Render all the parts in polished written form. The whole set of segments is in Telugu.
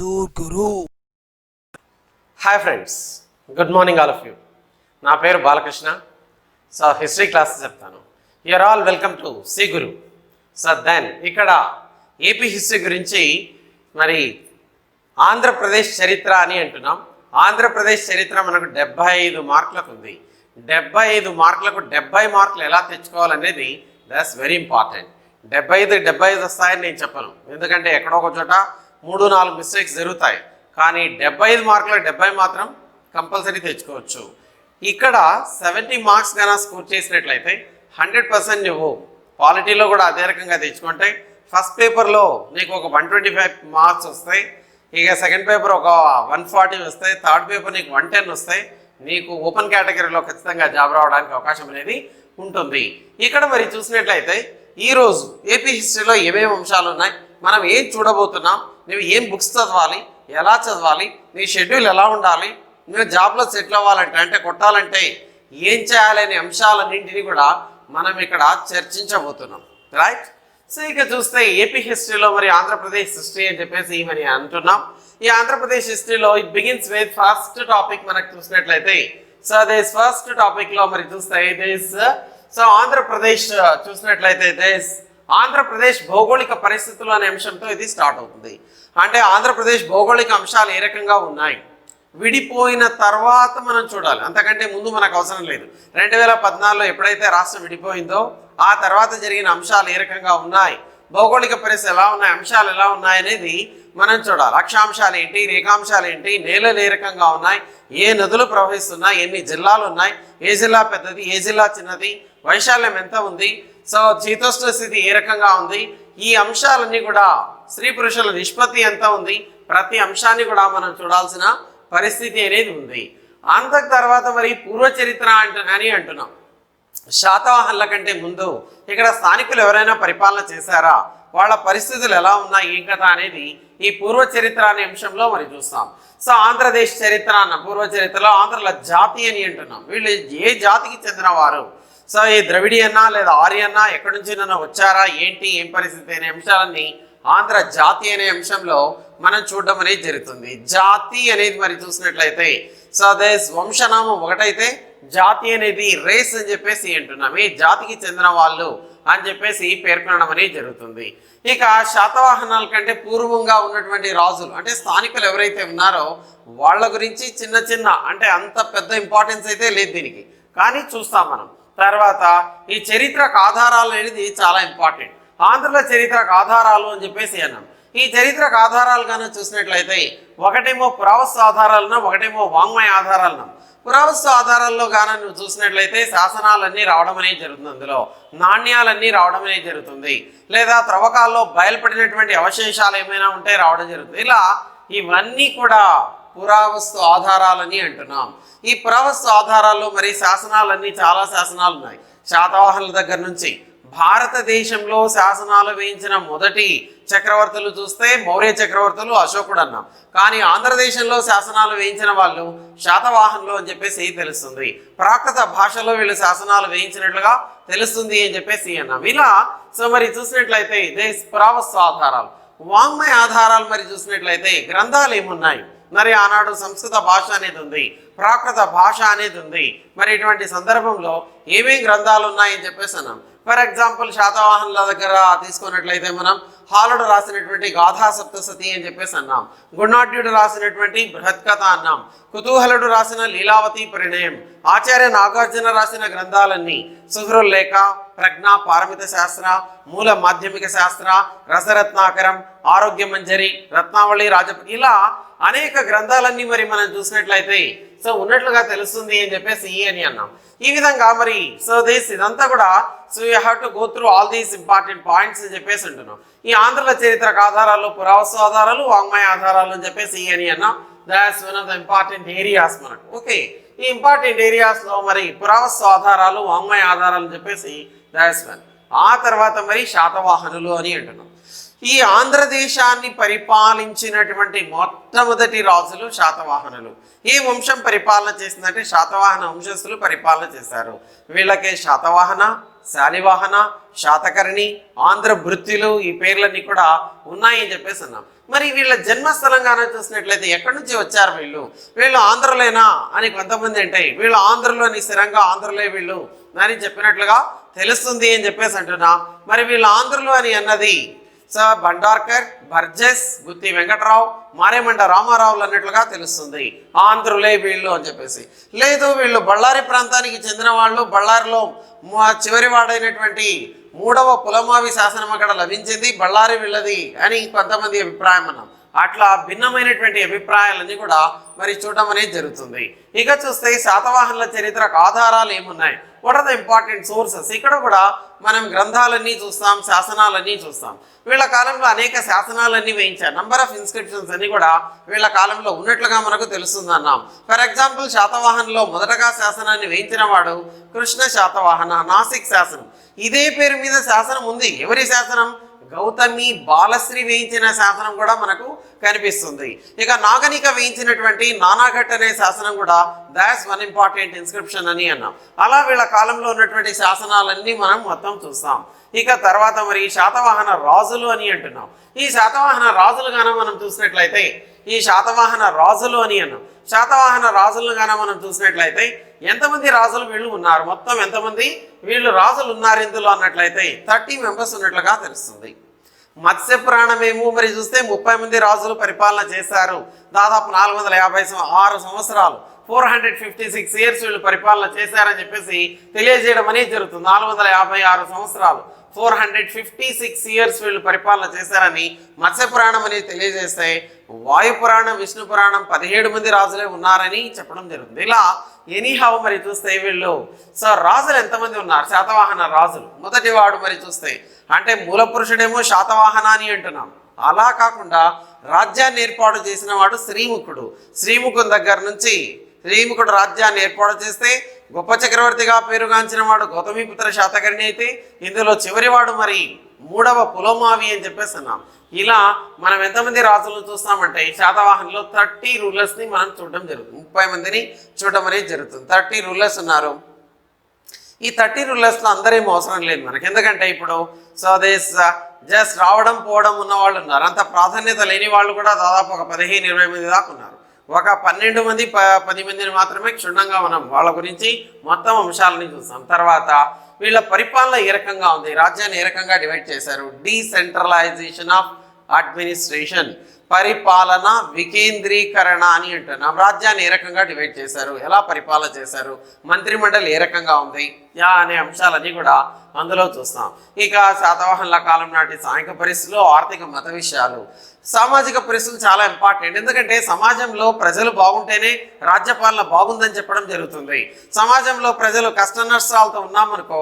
Surguru. Hi friends, good morning all of you. నా పేరు బాలకృష్ణ. సో హిస్టరీ క్లాస్ చెప్తాను. You are all welcome to C Guru. So then ఇక్కడ ఏపీ హిస్టరీ గురించి మరి ఆంధ్రప్రదేశ్ చరిత్ర అని అంటున్నాం. ఆంధ్రప్రదేశ్ చరిత్ర మనకు 75 మార్కులకు ఉంది. 75 మార్కులకు 70 మార్కులు ఎలా తెచ్చుకోవాలనేది దట్స్ వెరీ ఇంపార్టెంట్. 75 వస్తాయని నేను చెప్పను, ఎందుకంటే ఎక్కడో ఒక చోట 3-4 మిస్టేక్స్ జరుగుతాయి. కానీ 75 మార్కులు 70 మాత్రం కంపల్సరీ తెచ్చుకోవచ్చు. ఇక్కడ 70 మార్క్స్ కన్నా స్కోర్ చేసినట్లయితే 100% నువ్వు పాలిటీలో కూడా అదే రకంగా తెచ్చుకుంటే ఫస్ట్ పేపర్లో నీకు ఒక 125 మార్క్స్ వస్తాయి, ఇక సెకండ్ పేపర్ ఒక 140 వస్తాయి, థర్డ్ పేపర్ నీకు 110 వస్తాయి. నీకు ఓపెన్ కేటగిరీలో ఖచ్చితంగా జాబ్ రావడానికి అవకాశం అనేది ఉంటుంది. ఇక్కడ మరి చూసినట్లయితే ఈరోజు ఏపీ హిస్టరీలో ఏమేమి అంశాలు ఉన్నాయి, మనం ఏం చూడబోతున్నాం, నువ్వు ఏం బుక్స్ చదవాలి, ఎలా చదవాలి, నీ షెడ్యూల్ ఎలా ఉండాలి, నువ్వు జాబ్లో సెటిల్ అవ్వాలంటే అంటే కొట్టాలంటే ఏం చేయాలనే అంశాలన్నింటినీ కూడా మనం ఇక్కడ చర్చించబోతున్నాం, రైట్? సో ఇక చూస్తే ఏపీ హిస్టరీలో మరి ఆంధ్రప్రదేశ్ హిస్టరీ అని చెప్పేసి మరి అంటున్నాం. ఈ ఆంధ్రప్రదేశ్ హిస్టరీలో it begins with first topic మనకు చూసినట్లయితే సో దిస్ ఫస్ట్ టాపిక్లో మరి చూస్తే దిస్ సో ఆంధ్రప్రదేశ్ చూసినట్లయితే దిస్ ఆంధ్రప్రదేశ్ భౌగోళిక పరిస్థితులు అనే అంశంతో ఇది స్టార్ట్ అవుతుంది. అంటే ఆంధ్రప్రదేశ్ భౌగోళిక అంశాలు ఏ రకంగా ఉన్నాయి, విడిపోయిన తర్వాత మనం చూడాలి, అంతకంటే ముందు మనకు అవసరం లేదు. 2014లో ఎప్పుడైతే రాష్ట్రం విడిపోయిందో ఆ తర్వాత జరిగిన అంశాలు ఏ రకంగా ఉన్నాయి, భౌగోళిక పరిస్థితులు ఎలా ఉన్నాయి, అంశాలు ఎలా ఉన్నాయి అనేది మనం చూడాలి. అక్షాంశాలు ఏంటి, రేఖాంశాలు ఏంటి, నేలలు ఏ రకంగా ఉన్నాయి, ఏ నదులు ప్రవహిస్తున్నాయి, ఎన్ని జిల్లాలు ఉన్నాయి, ఏ జిల్లా పెద్దది, ఏ జిల్లా చిన్నది, వైశాల్యం ఎంత ఉంది, సో శీతోష్ణ స్థితి ఏ రకంగా ఉంది, ఈ అంశాలన్నీ కూడా స్త్రీ పురుషుల నిష్పత్తి ఎంత ఉంది, ప్రతి అంశాన్ని కూడా మనం చూడాల్సిన పరిస్థితి అనేది ఉంది. అంత తర్వాత మరి పూర్వ చరిత్ర అని అంటున్నాం. శాతవాహనుల కంటే ముందు ఇక్కడ స్థానికులు ఎవరైనా పరిపాలన చేశారా, వాళ్ళ పరిస్థితులు ఎలా ఉన్నాయి, ఏం కథ అనేది ఈ పూర్వ చరిత్ర అనే అంశంలో మరి చూస్తాం. సో ఆంధ్రదేశ్ చరిత్ర అన్న పూర్వ చరిత్రలో ఆంధ్రుల జాతి అని అంటున్నాం. వీళ్ళు ఏ జాతికి చెందిన వారు, సో ఈ ద్రవిడియన్నా లేదా ఆర్యన్నా ఎక్కడి నుంచి నన్ను వచ్చారా, ఏంటి ఏం పరిస్థితి అనే అంశాలన్నీ ఆంధ్ర జాతి అనే అంశంలో మనం చూడడం అనేది జరుగుతుంది. జాతి అనేది మరి చూసినట్లయితే సో దేశ్ వంశనామం ఒకటైతే జాతి అనేది రేస్ అని చెప్పేసి అంటున్నాం, ఈ జాతికి చెందిన వాళ్ళు అని చెప్పేసి పేర్కొనడం అనేది జరుగుతుంది. ఇక శాతవాహనాల కంటే పూర్వంగా ఉన్నటువంటి రాజులు అంటే స్థానికులు ఎవరైతే ఉన్నారో వాళ్ళ గురించి చిన్న చిన్న అంటే అంత పెద్ద ఇంపార్టెన్స్ అయితే లేదు దీనికి, కానీ చూస్తాం మనం. తర్వాత ఈ చరిత్రకు ఆధారాలు అనేది చాలా ఇంపార్టెంట్. ఆంధ్రుల చరిత్రకు ఆధారాలు అని చెప్పేసి అన్నాం. ఈ చరిత్రకు ఆధారాలు కానీ చూసినట్లయితే ఒకటేమో పురావస్తు ఆధారాలను, ఒకటేమో వాంగ్మయ ఆధారాలను. పురావస్తు ఆధారాల్లో కానీ నువ్వు చూసినట్లయితే శాసనాలన్నీ రావడం అనేది జరుగుతుంది, అందులో నాణ్యాలన్నీ రావడం అనేది జరుగుతుంది, లేదా త్రవ్వకాల్లో బయలుపడినటువంటి అవశేషాలు ఏమైనా ఉంటే రావడం జరుగుతుంది. ఇలా ఇవన్నీ కూడా పురావస్తు ఆధారాలని అంటున్నాం. ఈ పురావస్తు ఆధారాల్లో మరి శాసనాలన్నీ చాలా శాసనాలు ఉన్నాయి. శాతవాహనుల దగ్గర నుంచి భారతదేశంలో శాసనాలు వేయించిన మొదటి చక్రవర్తులు చూస్తే మౌర్య చక్రవర్తులు, అశోకుడు అన్నాం. కానీ ఆంధ్రదేశంలో శాసనాలు వేయించిన వాళ్ళు శాతవాహనులు అని చెప్పేసి తెలుస్తుంది. ప్రాకృత భాషలో వీళ్ళు శాసనాలు వేయించినట్లుగా తెలుస్తుంది అని చెప్పేసి అన్నాం. ఇలా సో మరి చూసినట్లయితే ఇదే పురావస్తు ఆధారాలు. వాంగ్మయ ఆధారాలు మరి చూసినట్లయితే గ్రంథాలు ఏమున్నాయి, మరి ఆనాడు సంస్కృత భాష అనేది ఉంది, ప్రాకృత భాష అనేది ఉంది. మరి ఇటువంటి సందర్భంలో ఏమేం గ్రంథాలు ఉన్నాయని చెప్పేసి అన్నాం. ఫర్ ఎగ్జాంపుల్ శాతవాహనుల దగ్గర తీసుకున్నట్లయితే మనం హాలుడు రాసినటువంటి గాథా సప్తసతి అని చెప్పేసి అన్నాం, గుణాఢ్యుడు రాసినటువంటి బృహత్ కథ అన్నాం, కుతూహలుడు రాసిన లీలావతి పరిణయం, ఆచార్య నాగార్జున రాసిన గ్రంథాలన్నీ సుహృల్లేఖ, ప్రజ్ఞ పారమిత శాస్త్ర, మూల మాధ్యమిక శాస్త్ర, రసరత్నాకరం, ఆరోగ్య మంజరి, రత్నావళి, రాజప, ఇలా అనేక గ్రంథాలన్నీ మరి మనం చూసినట్లయితే సో ఉన్నట్లుగా తెలుస్తుంది అని చెప్పేసి అని అన్నాం. ఈ విధంగా మరి సో ఇదంతా కూడా so you have to go through all these important points అని చెప్పేసి అంటున్నాం. ఈ ఆంధ్రుల చరిత్రకు ఆధారాలు పురావస్తు ఆధారాలు, వాంగ్మయ ఆధారాలు అని చెప్పేసి అని అన్నాం. That's one of the important areas మనకు. ఓకే, ఈ ఇంపార్టెంట్ ఏరియాస్లో మరి పురావస్తు ఆధారాలు, వాంగ్మయ ఆధారాలు అని చెప్పేసి దాట్స్ వన్. ఆ తర్వాత మరి శాతవాహనులు అని అంటున్నాం. ఈ ఆంధ్రదేశాన్ని పరిపాలించినటువంటి మొట్టమొదటి రాజులు శాతవాహనులు. ఏ వంశం పరిపాలన చేసిందంటే శాతవాహన వంశస్థులు పరిపాలన చేశారు. వీళ్ళకే శాతవాహన, శాలివాహన, శాతకర్ణి, ఆంధ్రభృత్యులు ఈ పేర్లన్నీ కూడా ఉన్నాయని చెప్పేసి అన్నాం. మరి వీళ్ళ జన్మస్థలంగాన చూసినట్లయితే ఎక్కడి నుంచి వచ్చారు వీళ్ళు ఆంధ్రలేనా అని కొంతమంది అంటే వీళ్ళు ఆంధ్రలోని స్థిరంగా ఆంధ్రలే వీళ్ళు అని చెప్పినట్లుగా తెలుస్తుంది అని చెప్పేసి అంటున్నా. మరి వీళ్ళు ఆంధ్రలో అని అన్నది భండార్కర్, బర్జెస్, గుత్తి వెంకటరావు, మారేమండ రామారావులు అన్నట్లుగా తెలుస్తుంది. ఆంధ్రులే వీళ్ళు అని చెప్పేసి. లేదు వీళ్ళు బళ్ళారి ప్రాంతానికి చెందిన వాళ్ళు, బళ్ళారిలో చివరి వాడైనటువంటి 3వ పులమావి శాసనం అక్కడ లభించింది, బళ్ళారి వీళ్ళది అని కొంతమంది అభిప్రాయం అన్నాం. అట్లా భిన్నమైనటువంటి అభిప్రాయాలన్నీ కూడా మరి చూడడం అనేది జరుగుతుంది. ఇక చూస్తే శాతవాహనుల చరిత్రకు ఆధారాలు ఏమున్నాయి, what are the important sources. ఇక్కడ కూడా మనం గ్రంథాలన్నీ చూస్తాం, శాసనాలన్నీ చూస్తాం. వీళ్ళ కాలంలో అనేక శాసనాలన్నీ వేయించారు. నంబర్ ఆఫ్ ఇన్స్క్రిప్షన్స్ అన్ని కూడా వీళ్ళ కాలంలో ఉన్నట్లుగా మనకు తెలుస్తుంది అన్నాం. ఫర్ ఎగ్జాంపుల్ శాతవాహనంలో మొదటగా శాసనాన్ని వేయించిన వాడు కృష్ణ శాతవాహన, నాసిక్ శాసనం. ఇదే పేరు మీద శాసనం ఉంది. ఎవరి శాసనం? గౌతమి బాలశ్రీ వేయించిన శాసనం కూడా మనకు కనిపిస్తుంది. ఇక నాగనిక వేయించినటువంటి నానాఘట్ అనే శాసనం కూడా దాట్స్ వన్ ఇంపార్టెంట్ ఇన్స్క్రిప్షన్ అని అన్నాం. అలా వీళ్ళ కాలంలో ఉన్నటువంటి శాసనాలన్నీ మనం మొత్తం చూస్తాం. ఇక తర్వాత మరి శాతవాహన రాజులు అని అంటున్నాం. ఈ శాతవాహన రాజులు గాన మనం చూసినట్లయితే ఈ శాతవాహన రాజులు అని అన్నాం. శాతవాహన రాజులను గాన మనం చూసినట్లయితే ఎంతమంది రాజులు వీళ్ళు ఉన్నారు, మొత్తం ఎంతమంది వీళ్ళు రాజులు ఉన్నారు ఇందులో అన్నట్లయితే 30 మెంబర్స్ ఉన్నట్లుగా తెలుస్తుంది. మత్స్య పురాణమేమో మరి చూస్తే 30 మంది రాజులు పరిపాలన చేశారు. దాదాపు 456 సంవత్సరాలు 456 ఇయర్స్ వీళ్ళు పరిపాలన చేశారని చెప్పేసి తెలియజేయడం అనేది జరుగుతుంది. 456 సంవత్సరాలు 456 ఇయర్స్ వీళ్ళు పరిపాలన చేశారని మత్స్య పురాణం అనేది తెలియజేస్తే, వాయు పురాణం, విష్ణు పురాణం 17 మంది రాజులే ఉన్నారని చెప్పడం జరుగుతుంది. ఇలా ఎనీహౌ మరి చూస్తే వీళ్ళు రాజులు ఎంతమంది ఉన్నారు, శాతవాహన రాజులు. మొదటి వాడు మరి చూస్తే అంటే మూల పురుషుడేమో శాతవాహన అని అంటున్నాం. అలా కాకుండా రాజ్యాన్ని ఏర్పాటు చేసిన వాడు శ్రీముఖుడు. శ్రీముఖుని దగ్గర నుంచి శ్రీముఖుడు రాజ్యాన్ని ఏర్పాటు చేస్తే గొప్ప చక్రవర్తిగా పేరుగాంచిన వాడు గౌతమిపుత్ర శాతకర్ణి అయితే, ఇందులో చివరివాడు మరి 3వ పులోమావి అని చెప్పేసి అన్నాం. ఇలా మనం ఎంతమంది రాజులను చూస్తామంటే శాతవాహనంలో 30 రూలర్స్ని మనం చూడడం జరుగుతుంది. 30 మందిని చూడడం అనేది జరుగుతుంది. 30 రూలర్స్ ఉన్నారు. ఈ 30 రూలర్స్లో అందరేమో అవసరం లేదు మనకి, ఎందుకంటే ఇప్పుడు జస్ట్ రావడం పోవడం ఉన్న వాళ్ళు ఉన్నారు. అంత ప్రాధాన్యత లేని వాళ్ళు కూడా దాదాపు ఒక 15-20 మంది దాకా ఉన్నారు. ఒక 12 మంది 10 మందిని మాత్రమే క్షుణ్ణంగా మనం వాళ్ళ గురించి మొత్తం అంశాలని చూస్తాం. తర్వాత వీళ్ళ పరిపాలన ఏ రకంగా ఉంది, రాజ్యాన్ని ఏ రకంగా డివైడ్ చేశారు, డీసెంట్రలైజేషన్ ఆఫ్ అడ్మినిస్ట్రేషన్, పరిపాలన వికేంద్రీకరణ అని అంటున్నాం. రాజ్యాన్ని ఏ రకంగా డివైడ్ చేశారు, ఎలా పరిపాలన చేశారు, మంత్రిమండలి ఏ రకంగా ఉంది అనే అంశాలన్నీ కూడా అందులో చూస్తాం. ఇక శాతవాహనుల కాలం నాటి సాంఘిక పరిస్థితులు, ఆర్థిక మత విషయాలు, సామాజిక పరిస్థితులు చాలా ఇంపార్టెంట్. ఎందుకంటే సమాజంలో ప్రజలు బాగుంటేనే రాజ్యపాలన బాగుందని చెప్పడం జరుగుతుంది. సమాజంలో ప్రజలు కష్ట నష్టాలతో ఉన్నామనుకో,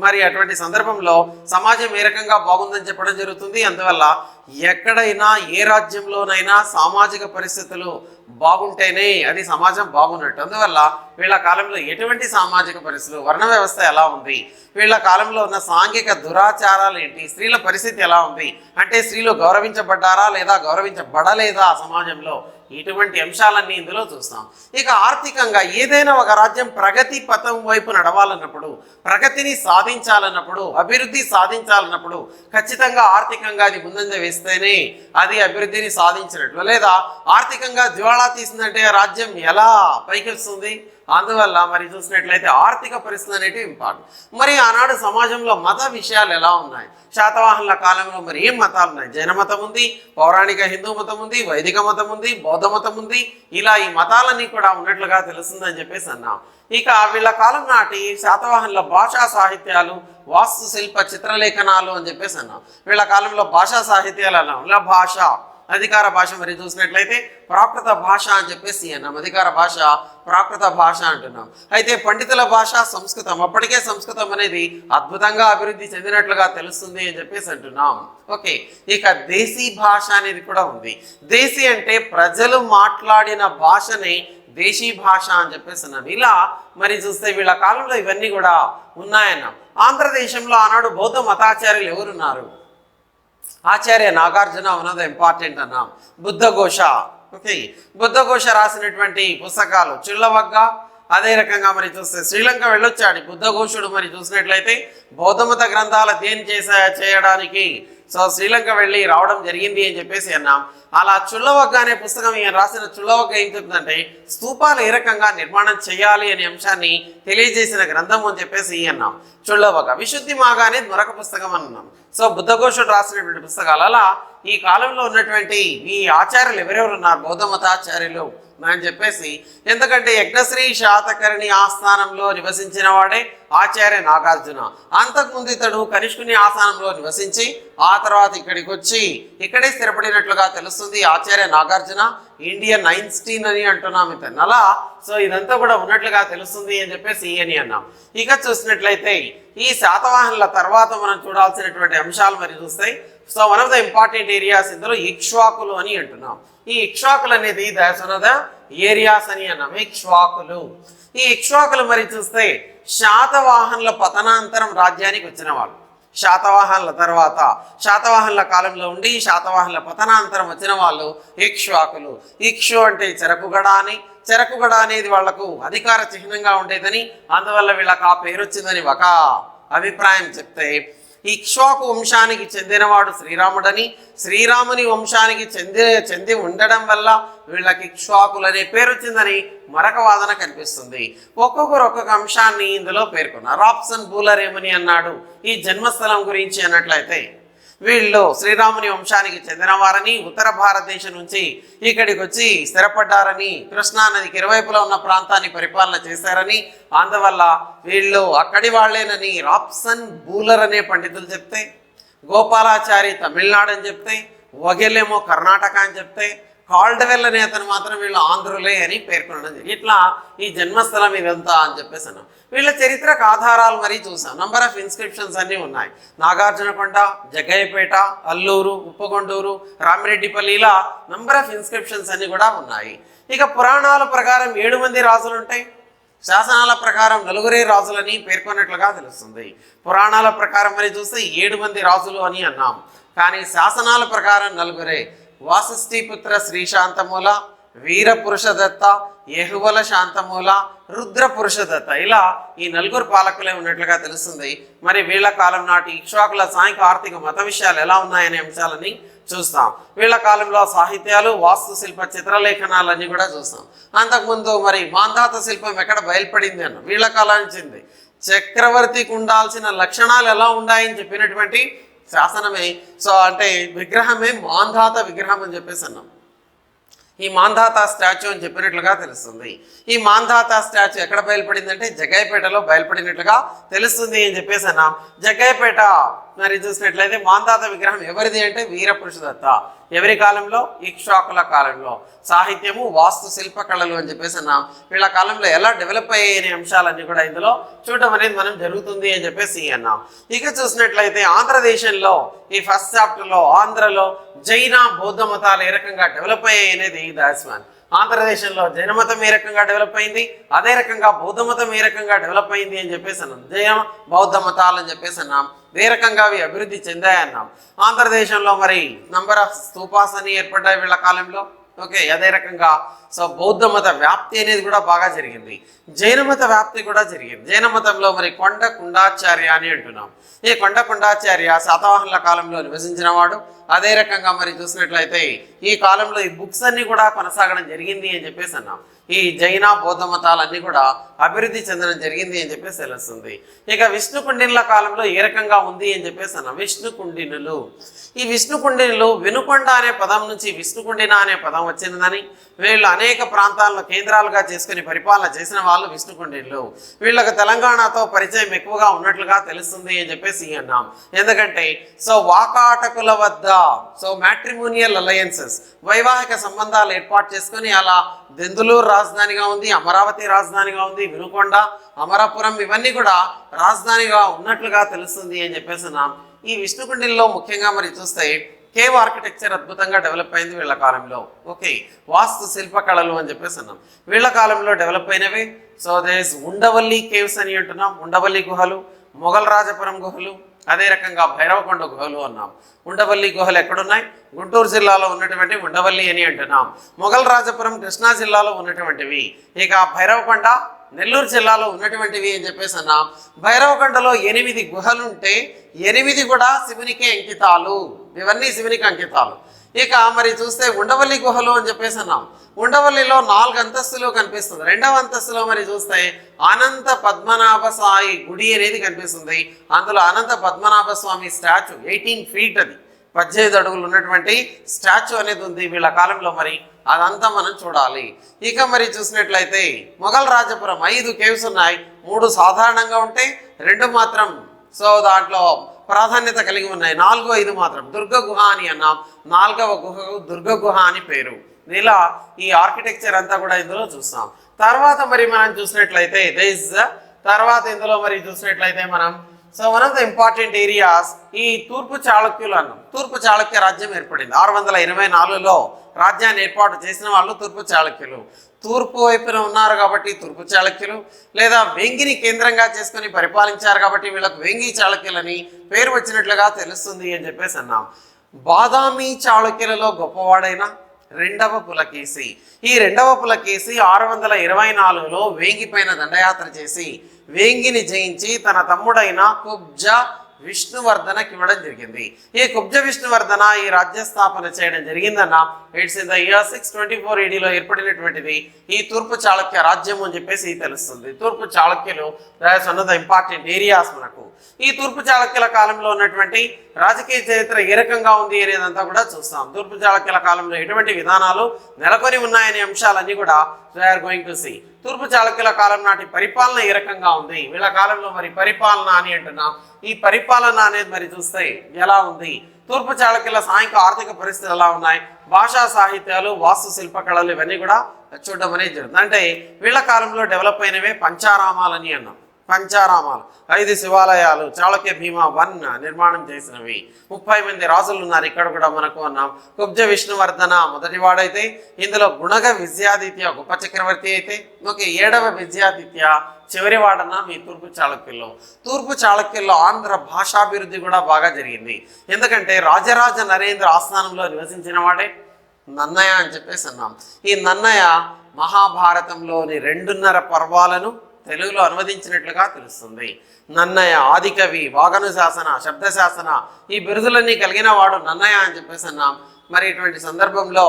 మరి అటువంటి సందర్భంలో సమాజం ఏ రకంగా బాగుందని చెప్పడం జరుగుతుంది. అందువల్ల ఎక్కడైనా ఏ రాజ్యంలోనైనా సామాజిక పరిస్థితులు బాగుంటేనే అది సమాజం బాగున్నట్టు. అందువల్ల వీళ్ళ కాలంలో ఎటువంటి సామాజిక పరిస్థితులు, వర్ణ వ్యవస్థ ఎలా ఉంది, వీళ్ళ కాలంలో ఉన్న సాంఘిక దురాచారాలు ఏంటి, స్త్రీల పరిస్థితి ఎలా ఉంది, అంటే స్త్రీలు గౌరవించబడ్డారా లేదా గౌరవించబడలేదా సమాజంలో, ఇటువంటి అంశాలన్నీ ఇందులో చూస్తాం. ఇక ఆర్థికంగా ఏదైనా ఒక రాజ్యం ప్రగతి పథం వైపు నడవాలన్నప్పుడు, ప్రగతిని సాధించాలన్నప్పుడు, అభివృద్ధి సాధించాలన్నప్పుడు ఖచ్చితంగా ఆర్థికంగా అది ముందంజ వేస్తేనే అది అభివృద్ధిని సాధించినట్లు. లేదా ఆర్థికంగా దివాళా తీసిందంటే రాజ్యం ఎలా పైకి వస్తుంది? అందువల్ల మరి చూసినట్లయితే ఆర్థిక పరిస్థితులు అనేటివి ఇంపార్టెంట్. మరి ఆనాడు సమాజంలో మత విషయాలు ఎలా ఉన్నాయి, శాతవాహనుల కాలంలో మరి ఏం మతాలు ఉన్నాయి? జైన మతం ఉంది, పౌరాణిక హిందూ మతం ఉంది, వైదిక మతం ఉంది, బౌద్ధ మతం ఉంది. ఇలా ఈ మతాలన్నీ కూడా ఉన్నట్లుగా తెలుస్తుందని చెప్పేసి అన్నాం. ఇక వీళ్ళ కాలం నాటి శాతవాహనుల భాషా సాహిత్యాలు, వాస్తు శిల్ప చిత్రలేఖనాలు అని చెప్పేసి అన్నాం. వీళ్ళ కాలంలో భాషా సాహిత్యాలు అన్నాం. ఇలా భాష, అధికార భాష మరి చూసినట్లయితే ప్రాకృత భాష అని చెప్పేసి అన్నాం. అధికార భాష, ప్రాకృత భాష అంటున్నాం. అయితే పండితుల భాష సంస్కృతం. అప్పటికే సంస్కృతం అనేది అద్భుతంగా అభివృద్ధి చెందినట్లుగా తెలుస్తుంది అని చెప్పేసి అంటున్నాం. ఓకే, ఇక దేశీ భాష అనేది కూడా ఉంది. దేశీ అంటే ప్రజలు మాట్లాడిన భాషని దేశీ భాష అని చెప్పేసి అన్నాం. ఇలా మరి చూస్తే వీళ్ళ కాలంలో ఇవన్నీ కూడా ఉన్నాయన్నాం. ఆంధ్రదేశంలో ఆనాడు బౌద్ధ మతాచార్యులు ఎవరున్నారు? Acharya Nagarjuna one of the important అన్నాం. బుద్ధఘోష, ఓకే, బుద్ధఘోష రాసినటువంటి పుస్తకాలు చుల్లవగ్గ. అదే రకంగా మరి చూస్తే శ్రీలంక వెళ్ళొచ్చాడు బుద్ధఘోషుడు. మరి చూసినట్లయితే బౌద్ధమత గ్రంథాల అధ్యయనం చేయడానికి సో శ్రీలంక వెళ్ళి రావడం జరిగింది అని చెప్పేసి అన్నాం. అలా చుల్లవగ్గ అనే పుస్తకం ఈయన రాసిన చుల్లవగ్గ ఏం చెప్తుందంటే స్తూపాలు ఏ రకంగా నిర్మాణం చేయాలి అనే అంశాన్ని తెలియజేసిన గ్రంథం అని చెప్పేసి అన్నాం చుల్లవగ్గ. విశుద్ధి మాగ అనేది మరొక పుస్తకం అన్నాం. సో బుద్ధఘోషుడు రాసినటువంటి పుస్తకాలు. అలా ఈ కాలంలో ఉన్నటువంటి ఈ ఆచార్యులు ఎవరెవరు ఉన్నారు బౌద్ధ మతాచార్యులు అని చెప్పేసి, ఎందుకంటే యజ్ఞశ్రీ శాతకర్ణి ఆస్థానంలో నివసించిన వాడే ఆచార్య నాగార్జున. అంతకుముందు ఇతడు కనిష్కుని ఆస్థానంలో నివసించి ఆ తర్వాత ఇక్కడికి వచ్చి ఇక్కడే స్థిరపడినట్లుగా తెలుస్తుంది. ఆచార్య నాగార్జున ఇండియన్ ఐన్స్టీన్ అని అంటున్నాం ఇతను. అలా సో ఇదంతా కూడా ఉన్నట్లుగా తెలుస్తుంది అని చెప్పేసి అని అన్నాం. ఇక చూసినట్లయితే ఈ శాతవాహనుల తర్వాత మనం చూడాల్సినటువంటి అంశాలు మరి చూస్తాయి. So one of the important areas ఇందులో ఇక్ష్వాకులు అని అంటున్నాం. ఈ ఇక్ష్వాకులు అనేది that's one of the areas అని అన్నాం. ఇక్ష్వాకులు, ఈ ఇక్ష్వాకులు మరి చూస్తే శాతవాహనుల పతనాంతరం రాజ్యానికి వచ్చిన వాళ్ళు. శాతవాహనుల తర్వాత శాతవాహనుల కాలంలో ఉండి శాతవాహనుల పతనాంతరం వచ్చిన వాళ్ళు ఇక్ష్వాకులు. ఇక్షు అంటే చెరకుగడ అని, చెరకుగడ అనేది వాళ్లకు అధికార చిహ్నంగా ఉండేదని, అందువల్ల వీళ్ళకి ఆ పేరు వచ్చిందని ఒక అభిప్రాయం చెప్తే, ఇక్ష్వాకు వంశానికి చెందినవాడు శ్రీరాముడని, శ్రీరాముని వంశానికి చెంది ఉండడం వల్ల వీళ్ళకి ఇక్ష్వాకులు అనే పేరు వచ్చిందని మరొక వాదన కనిపిస్తుంది. ఒక్కొక్కరు ఒక్కొక్క అంశాన్ని ఇందులో పేర్కొన్నారు. రాబ్సన్ బూలర్ ఏమని అన్నాడు ఈ జన్మస్థలం గురించి అన్నట్లయితే, వీళ్ళు శ్రీరాముని వంశానికి చెందినవారని, ఉత్తర భారతదేశం నుంచి ఇక్కడికి వచ్చి స్థిరపడ్డారని, కృష్ణానదికి ఇరువైపులా ఉన్న ప్రాంతాన్ని పరిపాలన చేశారని, అందువల్ల వీళ్ళు అక్కడి వాళ్లేనని రాబ్సన్ బూలర్ అనే పండితులు చెప్తే, గోపాలాచారి తమిళనాడు అని చెప్తే, వగెలేమో కర్ణాటక అని చెప్తే, కాల్డ్వెల్ అనే అతను మాత్రం వీళ్ళు ఆంధ్రులే అని పేర్కొనడం జరిగింది. ఇట్లా ఈ జన్మస్థలం ఇదంతా అని చెప్పేసి అన్నాం. వీళ్ళ చరిత్రకు ఆధారాలు మరీ చూసాం. నంబర్ ఆఫ్ ఇన్స్క్రిప్షన్స్ అన్నీ ఉన్నాయి. నాగార్జునకొండ, జగ్గయ్యపేట, అల్లూరు, ఉప్పగొండూరు, రామిరెడ్డిపల్లి, ఇలా నంబర్ ఆఫ్ ఇన్స్క్రిప్షన్స్ అన్నీ కూడా ఉన్నాయి. ఇక పురాణాల ప్రకారం 7 మంది రాజులు ఉంటాయి. శాసనాల ప్రకారం 4 రాజులని పేర్కొన్నట్లుగా తెలుస్తుంది. పురాణాల ప్రకారం మరి చూస్తే 7 మంది రాజులు అని అన్నాం, కానీ శాసనాల ప్రకారం 4. వాసిష్ఠీపుత్ర శ్రీశాంతమూల, వీరపురుషదత్త, యహువల శాంతమూల, రుద్రపురుషదత్త, ఇలా ఈ 4 పాలకులే ఉన్నట్లుగా తెలుస్తుంది. మరి వీళ్ళ కాలం నాటి ఇక్ష్వాకుల సాంఘిక ఆర్థిక మత విషయాలు ఎలా ఉన్నాయనే అంశాలని చూస్తాం. వీళ్ళ కాలంలో సాహిత్యాలు, వాస్తు శిల్ప చిత్రలేఖనాలన్నీ కూడా చూస్తాం. అంతకుముందు మరి మాంధాత శిల్పం ఎక్కడ బయలుపడింది అన్న వీళ్ళ కాలానికి చెంది చక్రవర్తికి ఉండాల్సిన లక్షణాలు ఎలా ఉన్నాయని చెప్పినటువంటి శాసనమే, సో అంటే విగ్రహమే మాంధాత విగ్రహం అని చెప్పేసి అన్నాం. ఈ మాంధాత స్టాచ్యూ అని చెప్పినట్లుగా తెలుస్తుంది. ఈ మాంధాత స్టాచ్యూ ఎక్కడ బయలుపడిందంటే జగ్గయ్యపేటలో బయలుపడినట్లుగా తెలుస్తుంది అని చెప్పేసి అన్నాం. జగ్గయ్యపేట మరి చూసినట్లయితే మాంధాత విగ్రహం ఎవరిది అంటే వీరపురుషదత్త. ఎవరి కాలంలో? ఇక్ష్వాకుల కాలంలో. సాహిత్యము, వాస్తు శిల్పకళలు అని చెప్పేసి అన్నాం. వీళ్ళ కాలంలో ఎలా డెవలప్ అయ్యే అంశాలన్నీ కూడా ఇందులో చూడటం అనేది మనం జరుగుతుంది అని చెప్పేసి అన్నాం. ఇక చూసినట్లయితే ఆంధ్రదేశంలో ఈ ఫస్ట్ చాప్టర్లో ఆంధ్రలో జైన బౌద్ధ మతాలు ఏ రకంగా డెవలప్ అయ్యాయి అనేది దాస్వాన్. ఆంధ్రదేశంలో జైన మతం ఏ రకంగా డెవలప్ అయింది, అదే రకంగా బౌద్ధ మతం ఏ రకంగా డెవలప్ అయింది అని చెప్పేసి అన్నాం. జైన బౌద్ధ మతాలు అని చెప్పేసి అన్నాం. ఏ రకంగా అవి అభివృద్ధి చెందాయన్నాం. ఆంధ్రదేశంలో మరి నంబర్ ఆఫ్ స్తూపాస్ అని ఏర్పడ్డాయి వీళ్ళ కాలంలో. ఓకే, అదే రకంగా సో బౌద్ధ మత వ్యాప్తి అనేది కూడా బాగా జరిగింది. జైన మత వ్యాప్తి కూడా జరిగింది. జైన మతంలో మరి కొండ కుండాచార్య అని అంటున్నాం. ఈ కొండ కుండాచార్య శాతవాహనుల కాలంలో నివసించిన వాడు. అదే రకంగా మరి చూసినట్లయితే ఈ కాలంలో ఈ బుక్స్ అన్ని కూడా కొనసాగడం జరిగింది అని చెప్పేసి అన్నాం. ఈ జైన బౌద్ధ మతాలన్నీ కూడా అభివృద్ధి చెందడం జరిగింది అని చెప్పేసి తెలుస్తుంది. ఇక విష్ణుకుండినుల కాలంలో ఏ రకంగా ఉంది అని చెప్పేసి అన్నాం. విష్ణుకుండినులు, ఈ విష్ణుకుండినులు వినుకొండ అనే పదం నుంచి విష్ణుకుండిన అనే పదం వచ్చిందని, వీళ్ళు అనేక ప్రాంతాలను కేంద్రాలుగా చేసుకుని పరిపాలన చేసిన వాళ్ళు విష్ణుకుండినులు. వీళ్ళకి తెలంగాణతో పరిచయం ఎక్కువగా ఉన్నట్లుగా తెలుస్తుంది అని చెప్పేసి అన్నాం. ఎందుకంటే సో వాకాటకుల వద్ద సో మ్యాట్రిమోనియల్ అలయన్సెస్, వైవాహిక సంబంధాలు ఏర్పాటు చేసుకుని అలా దెందులూరు రాజధానిగా ఉంది, అమరావతి రాజధానిగా ఉంది, వినుకొండ, అమరాపురం ఇవన్నీ కూడా రాజధానిగా ఉన్నట్లుగా తెలుస్తుంది అని చెప్పేసి అన్నాం. ఈ విష్ణుకుండిల్లో ముఖ్యంగా మరి చూస్తే కేవ్ ఆర్కిటెక్చర్ అద్భుతంగా డెవలప్ అయింది వీళ్ళ కాలంలో. ఓకే, వాస్తు శిల్పకళలు అని చెప్పేసి అన్నాం. వీళ్ళ కాలంలో డెవలప్ అయినవి. సో దేస్ ఉండవల్లి కేవ్స్ అని అంటున్నాం. ఉండవల్లి గుహలు, మొఘల్ రాజపురం గుహలు, అదే రకంగా భైరవకొండ గుహలు అన్నాం. ఉండవల్లి గుహలు ఎక్కడున్నాయి? గుంటూరు జిల్లాలో ఉన్నటువంటి ఉండవల్లి అని అంటున్నాం. మొఘల్ రాజపురం కృష్ణా జిల్లాలో ఉన్నటువంటివి. ఇక భైరవకొండ నెల్లూరు జిల్లాలో ఉన్నటువంటివి అని చెప్పేసి అన్నాం. భైరవకొండలో 8 గుహలుంటే 8 కూడా శివునికి అంకితాలు. ఇవన్నీ శివునికి అంకితాలు. ఇక మరి చూస్తే ఉండవల్లి గుహలు అని చెప్పేసి అన్నాం. ఉండవల్లిలో 4 అంతస్తులు కనిపిస్తుంది. 2వ అంతస్తులో మరి చూస్తే అనంత పద్మనాభ స్వామి గుడి అనేది కనిపిస్తుంది. అందులో అనంత పద్మనాభ స్వామి స్టాచ్యూ 18 ఫీట్, అది 18 అడుగులు ఉన్నటువంటి స్టాచ్యూ అనేది ఉంది వీళ్ళ కాలంలో. మరి అదంతా మనం చూడాలి. ఇక మరి చూసినట్లయితే మొఘల్ రాజపురం 5 కేవ్స్ ఉన్నాయి. 3 సాధారణంగా ఉంటాయి, 2 మాత్రం దాంట్లో ప్రాధాన్యత కలిగి ఉన్నాయి. 4, 5 మాత్రం దుర్గ గుహ అని అన్నాం. 4వ గుహకు దుర్గ గుహ అని పేరు. ఇలా ఈ ఆర్కిటెక్చర్ అంతా కూడా ఇందులో చూస్తాం. తర్వాత మరి మనం చూసినట్లయితే తర్వాత ఇందులో మరి చూసినట్లయితే మనం one of the important areas ఈ తూర్పు చాళుక్యులు అన్నాం. తూర్పు చాళుక్య రాజ్యం ఏర్పడింది. 624లో రాజ్యాన్ని ఏర్పాటు చేసిన వాళ్ళు తూర్పు చాళుక్యులు. తూర్పు వైపున ఉన్నారు కాబట్టి తూర్పు చాళుక్యులు, లేదా వేంగిని కేంద్రంగా చేసుకుని పరిపాలించారు కాబట్టి వీళ్ళకు వేంగి చాళుక్యులని పేరు వచ్చినట్లుగా తెలుస్తుంది అని చెప్పేసి అన్నాం. బాదామి చాళుక్యులలో గొప్పవాడైన 2వ పులకేసి. ఈ 2వ పులకేసి 624లో వేంగి పైన దండయాత్ర చేసి వేంగిని జయించి తన తమ్ముడైన కుబ్జ విష్ణువర్ధనకి ఇవ్వడం జరిగింది. ఈ కుబ్జ విష్ణువర్ధన ఈ రాజ్య స్థాపన చేయడం జరిగిందన్న. ఇట్స్ ఇన్ ద ఇయర్ 624 ADలో ఏర్పడినటువంటిది ఈ తూర్పు చాళుక్య రాజ్యం అని చెప్పేసి తెలుస్తుంది. తూర్పు చాళుక్యులు one of the important areas మనకు. ఈ తూర్పు చాళుక్యుల కాలంలో ఉన్నటువంటి రాజకీయ చరిత్ర ఏ రకంగా ఉంది అనేదంతా కూడా చూస్తాం. తూర్పు చాళుక్యుల కాలంలో ఎటువంటి విధానాలు నెలకొని ఉన్నాయనే అంశాలన్నీ కూడా వీఆర్ గోయింగ్ టు సీ. తూర్పు చాళుక్యుల కాలం నాటి పరిపాలన ఏ రకంగా ఉంది, వీళ్ళ కాలంలో మరి పరిపాలన అని అంటున్నాం. ఈ పరిపాలన అనేది మరి చూస్తే ఎలా ఉంది, తూర్పు చాళుక్యుల సాంఘిక ఆర్థిక పరిస్థితులు ఎలా ఉన్నాయి, భాషా సాహిత్యాలు, వాస్తు శిల్పకళలు ఇవన్నీ కూడా చూడడం అనేది జరుగుతుంది. అంటే వీళ్ళ కాలంలో డెవలప్ అయినవే పంచారామాలని అన్నాం. పంచారామాలు 5 శివాలయాలు చాళుక్య భీమా 1 నిర్మాణం చేసినవి. 30 మంది రాజులు ఉన్నారు ఇక్కడ కూడా మనకు అన్నాం. కుబ్జ విష్ణువర్ధన మొదటివాడైతే, ఇందులో గుణగ విజయాదిత్య గొప్ప చక్రవర్తి అయితే, 7వ విజయాదిత్య చివరివాడన్నా మీ తూర్పు చాళుక్యుల్లో. తూర్పు చాళుక్యుల్లో ఆంధ్ర భాషాభివృద్ధి కూడా బాగా జరిగింది. ఎందుకంటే రాజరాజ నరేంద్ర ఆస్థానంలో నివసించిన వాడే నన్నయ అని చెప్పేసి అన్నాం. ఈ నన్నయ మహాభారతంలోని 2.5 పర్వాలను తెలుగులో అనువదించినట్లుగా తెలుస్తుంది. నన్నయ, ఆదికవి, వాగనుశాసన, శబ్దశాసన ఈ బిరుదులన్నీ కలిగిన వాడు నన్నయ అని చెప్పేసి అన్నాం. మరి ఇటువంటి సందర్భంలో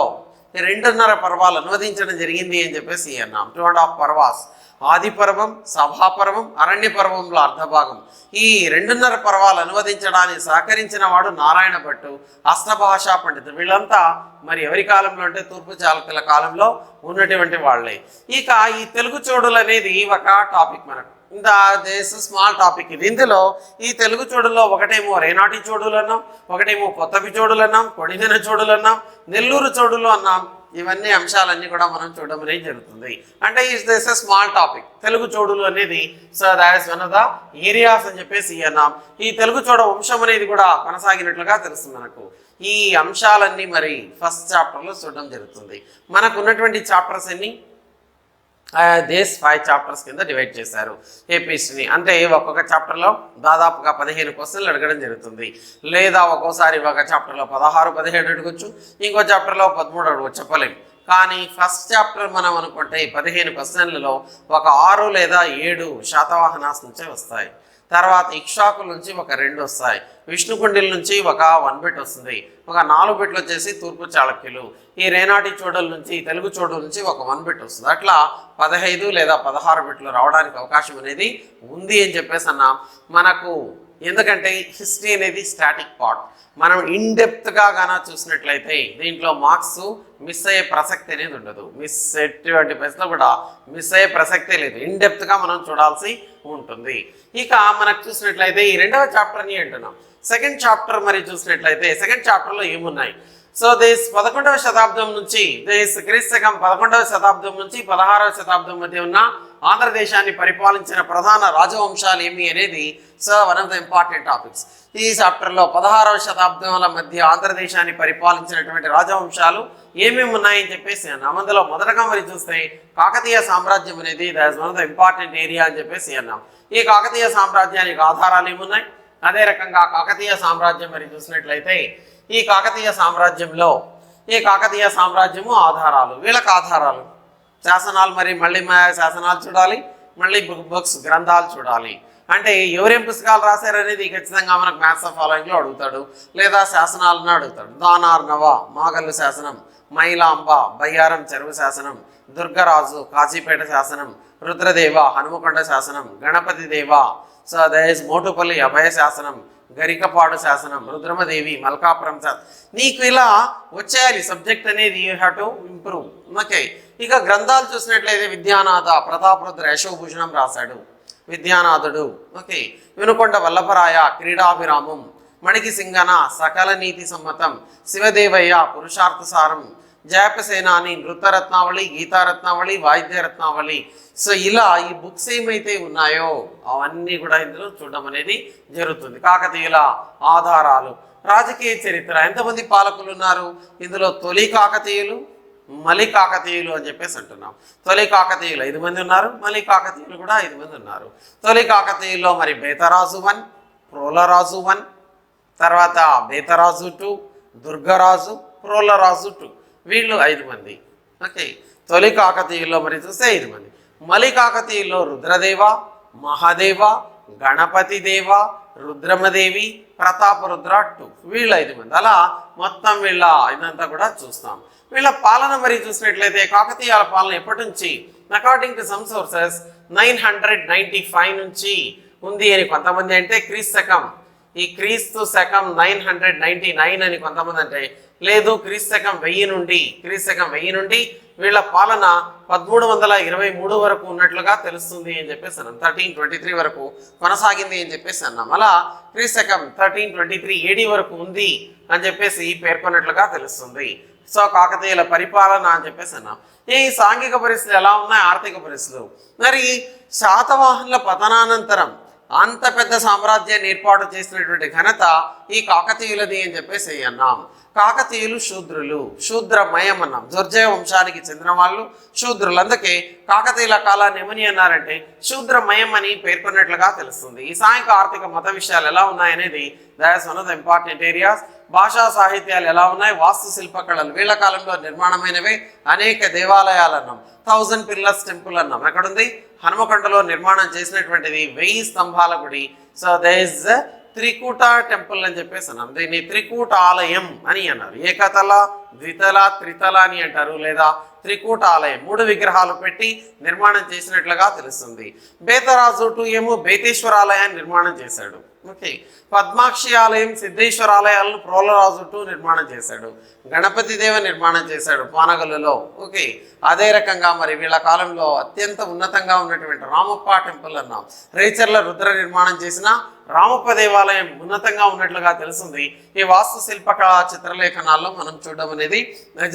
2.5 పర్వాలు అనువదించడం జరిగింది అని చెప్పేసి అన్నాం. 2.5 పర్వాస్, ఆది పర్వం, సభాపర్వం, అరణ్య పర్వంలో అర్ధభాగం. ఈ 2.5 పర్వాలు అనువదించడానికి సహకరించిన వాడు నారాయణ భట్టు, అష్టభాషా పండితుడు. వీళ్ళంతా మరి ఎవరి కాలంలో అంటే తూర్పు చాళుక్యుల కాలంలో ఉన్నటువంటి వాళ్ళే. ఇక ఈ తెలుగు చోడులు అనేది ఒక టాపిక్ మనకు. దేశ స్మాల్ టాపిక్ ఇది. ఇందులో ఈ తెలుగు చోడుల్లో ఒకటేమో రేనాటి చోడులు అన్నాం, ఒకటేమో కొత్తవి చోడులు అన్నాం, కొడిదెన చోడులు అన్నాం, నెల్లూరు చోడులు అన్నాం. ఇవన్నీ అంశాలన్నీ కూడా మనం చూడడం అనేది జరుగుతుంది. అంటే is this a small topic. Telugu చోడులు అనేది that is one of the areas అని చెప్పేసి అన్నాం. ఈ తెలుగు చోడ వంశం అనేది కూడా కొనసాగినట్లుగా తెలుస్తుంది మనకు. ఈ అంశాలన్నీ మరి ఫస్ట్ చాప్టర్లో చూడడం జరుగుతుంది. మనకు ఉన్నటువంటి చాప్టర్స్ ఎన్ని, 5 చాప్టర్స్ కింద డివైడ్ చేశారు ఏపీస్ని. అంటే ఒక్కొక్క చాప్టర్లో దాదాపుగా 15 క్వశ్చన్లు అడగడం జరుగుతుంది. లేదా ఒక్కోసారి ఒక చాప్టర్లో 16, 17 అడగొచ్చు, ఇంకో చాప్టర్లో 13 అడగొచ్చు, చెప్పలేము. కానీ ఫస్ట్ చాప్టర్ మనం అనుకుంటే 15 క్వశ్చన్లలో ఒక 6 లేదా 7 శాతవాహనాస్ నుంచే వస్తాయి. తర్వాత ఇక్షాకుల నుంచి ఒక 2 వస్తాయి, విష్ణుకుండిల నుంచి ఒక 1 బిట్ వస్తుంది, ఒక 4 బిట్లు వచ్చేసి తూర్పు చాళుక్యులు, ఈ రేనాటి చోడుల నుంచి తెలుగు చోడుల నుంచి ఒక 1 బిట్ వస్తుంది. అట్లా 15 లేదా 16 బిట్లు రావడానికి అవకాశం అనేది ఉంది అని చెప్పేసి అన్నాం మనకు. ఎందుకంటే హిస్టరీ అనేది స్టాటిక్ పార్ట్. మనం ఇన్డెప్త్గా గానా చూసినట్లయితే దీంట్లో మార్క్స్ మిస్ అయ్యే ప్రసక్తి అనేది ఉండదు. ఎటువంటి ప్రశ్న కూడా మిస్ అయ్యే ప్రసక్తే లేదు. ఇన్డెప్త్గా మనం చూడాల్సి ఉంటుంది. ఇక మనకు చూసినట్లయితే ఈ 2వ చాప్టర్ని అంటున్నాం. సెకండ్ చాప్టర్ మరి చూసినట్లయితే సెకండ్ చాప్టర్లో ఏమున్నాయి, దిస్ 11వ శతాబ్దం నుంచి క్రీస్తకం 11వ శతాబ్దం నుంచి 16వ శతాబ్దం మధ్య ఉన్న ఆంధ్రదేశాన్ని పరిపాలించిన ప్రధాన రాజవంశాలు ఏమి అనేది one of the important topics. ఈ చాప్టర్లో 16వ శతాబ్దాల మధ్య ఆంధ్రదేశాన్ని పరిపాలించినటువంటి రాజవంశాలు ఏమేమి ఉన్నాయని చెప్పేసి అన్నాం. అందులో మొదటగా మరి చూస్తే కాకతీయ సామ్రాజ్యం అనేది that is one of the important area అని చెప్పేసి అన్నాం. ఈ కాకతీయ సామ్రాజ్యానికి ఆధారాలు ఏమున్నాయి, అదే రకంగా కాకతీయ సామ్రాజ్యం మరి చూసినట్లయితే ఈ కాకతీయ సామ్రాజ్యము ఆధారాలు, వీళ్ళకి ఆధారాలు శాసనాలు, మరి మళ్ళీ శాసనాలు చూడాలి, మళ్ళీ బుక్స్ గ్రంథాలు చూడాలి. అంటే ఎవరేం పుస్తకాలు రాశారనేది ఖచ్చితంగా మనకు మ్యాథ్స్ ఆఫ్ ఫాలోయింగ్లో అడుగుతాడు, లేదా శాసనాలను అడుగుతాడు. దానార్ణవ మాగల్లు శాసనం, మైలాంబ బయ్యారం చెరువు శాసనం, దుర్గరాజు కాజీపేట శాసనం, రుద్రదేవ హనుమకొండ శాసనం, గణపతి దేవ సో దయస్ మోటుపల్లి అభయ శాసనం, గరికపాడు శాసనం, రుద్రమదేవి మల్కాపురం శాసనం. నీకు ఇలా వచ్చేయాలి సబ్జెక్ట్ అనేది, you have to improve. Okay, ఇక గ్రంథాలు చూసినట్లయితే విద్యానాథ ప్రతాపరుద్ర యశోభూషణం రాశాడు విద్యానాథుడు. ఓకే, వినుకొండ వల్లభరాయ క్రీడాభిరామం, మణికి సింగన సకల నీతి సమ్మతం, శివదేవయ్య పురుషార్థసారం, జయపసేనాని నృత్యరత్నావళి, గీతారత్నావళి, వాయిద్యరత్నావళి. సో ఇలా ఈ బుక్స్ ఏమైతే ఉన్నాయో అవన్నీ కూడా ఇందులో చూడడం అనేది జరుగుతుంది. కాకతీయుల ఆధారాలు, రాజకీయ చరిత్ర, ఎంతమంది పాలకులు ఉన్నారు ఇందులో, తొలి కాకతీయులు, మలి కాకతీయులు అని చెప్పేసి అంటున్నాం. తొలి కాకతీయులు 5 మంది ఉన్నారు, మలి కాకతీయులు కూడా 5 మంది ఉన్నారు. తొలి కాకతీయుల్లో మరి బేతరాజు 1, ప్రోలరాజు 1, తర్వాత బేతరాజు 2, దుర్గరాజు, ప్రోలరాజు 2, వీళ్ళు 5 మంది. ఓకే, తొలి కాకతీయుల్లో మరి చూస్తే 5 మంది. మలి కాకతీయుల్లో రుద్రదేవ, మహాదేవ, గణపతి దేవ, రుద్రమదేవి, ప్రతాపరుద్ర 2, వీళ్ళు 5 మంది. అలా మొత్తం వీళ్ళ ఇదంతా కూడా చూస్తాం. వీళ్ళ పాలన మరి చూసినట్లయితే కాకతీయాల పాలన ఎప్పటి నుంచి, అకార్డింగ్ టు సమ్ సోర్సెస్ 995 నుంచి ఉంది అని కొంతమంది అంటే, క్రీస్తు శకం 999 అని కొంతమంది అంటే, లేదు క్రీస్తు శకం 1000 నుండి వీళ్ళ పాలన 1323 వరకు ఉన్నట్లుగా తెలుస్తుంది అని చెప్పేసి అన్నాం. 1323 వరకు కొనసాగింది అని చెప్పేసి అన్నాం. అలా క్రీస్తు శకం 1323 AD వరకు ఉంది అని చెప్పేసి పేర్కొన్నట్లుగా తెలుస్తుంది. సో కాకతీయుల పరిపాలన అని చెప్పేసి అన్నాం. ఈ సాంఘిక పరిస్థితులు ఎలా ఉన్నాయి, ఆర్థిక పరిస్థితులు, మరి శాతవాహనుల పతనానంతరం అంత పెద్ద సామ్రాజ్యాన్ని ఏర్పాటు చేసినటువంటి ఘనత ఈ కాకతీయులది అని చెప్పేసి అన్నాం. కాకతీయులు శూద్రమయం అన్నాం. దుర్జయ వంశానికి చెందిన వాళ్ళు శూద్రులు, అందుకే కాకతీయుల కాలాన్ని ఏమని అన్నారంటే శూద్రమయం అని పేర్కొన్నట్లుగా తెలుస్తుంది. ఈ సాంఘిక ఆర్థిక మత విషయాలు ఎలా ఉన్నాయనేది that's one of the important areas. భాషా సాహిత్యాలు ఎలా ఉన్నాయి, వాస్తు శిల్పకళలు వీళ్ళ కాలంలో నిర్మాణమైనవే అనేక దేవాలయాలు అన్నాం. 1000 పిల్లర్స్ టెంపుల్ అన్నాం. ఎక్కడుంది, హనుమకొండలో నిర్మాణం చేసినటువంటిది 1000 స్తంభాల గుడి. So there is Trikuta temple అని చెప్పేసి అన్నాం. దీన్ని త్రికూట ఆలయం అని అన్నారు. ఏకతల, ద్వితల, త్రితల అని అంటారు, లేదా త్రికూట ఆలయం 3 విగ్రహాలు పెట్టి నిర్మాణం చేసినట్లుగా తెలుస్తుంది. బేతరాజు 2 ఏమో బేతేశ్వర ఆలయాన్ని నిర్మాణం చేశాడు. ఓకే, పద్మాక్షి ఆలయం, సిద్ధేశ్వర ఆలయాలను ప్రోలరాజు 2 నిర్మాణం చేశాడు. గణపతి దేవ నిర్మాణం చేశాడు పానగల్లులో. ఓకే, అదే రకంగా మరి వీళ్ళ కాలంలో అత్యంత ఉన్నతంగా ఉన్నటువంటి రామప్ప టెంపుల్ అన్నాం. రేచర్ల రుద్ర నిర్మాణం చేసిన రామప్ప దేవాలయం ఉన్నతంగా ఉన్నట్లుగా తెలుస్తుంది. ఈ వాస్తు శిల్పకళ చిత్రలేఖనాల్లో మనం చూడడం అనేది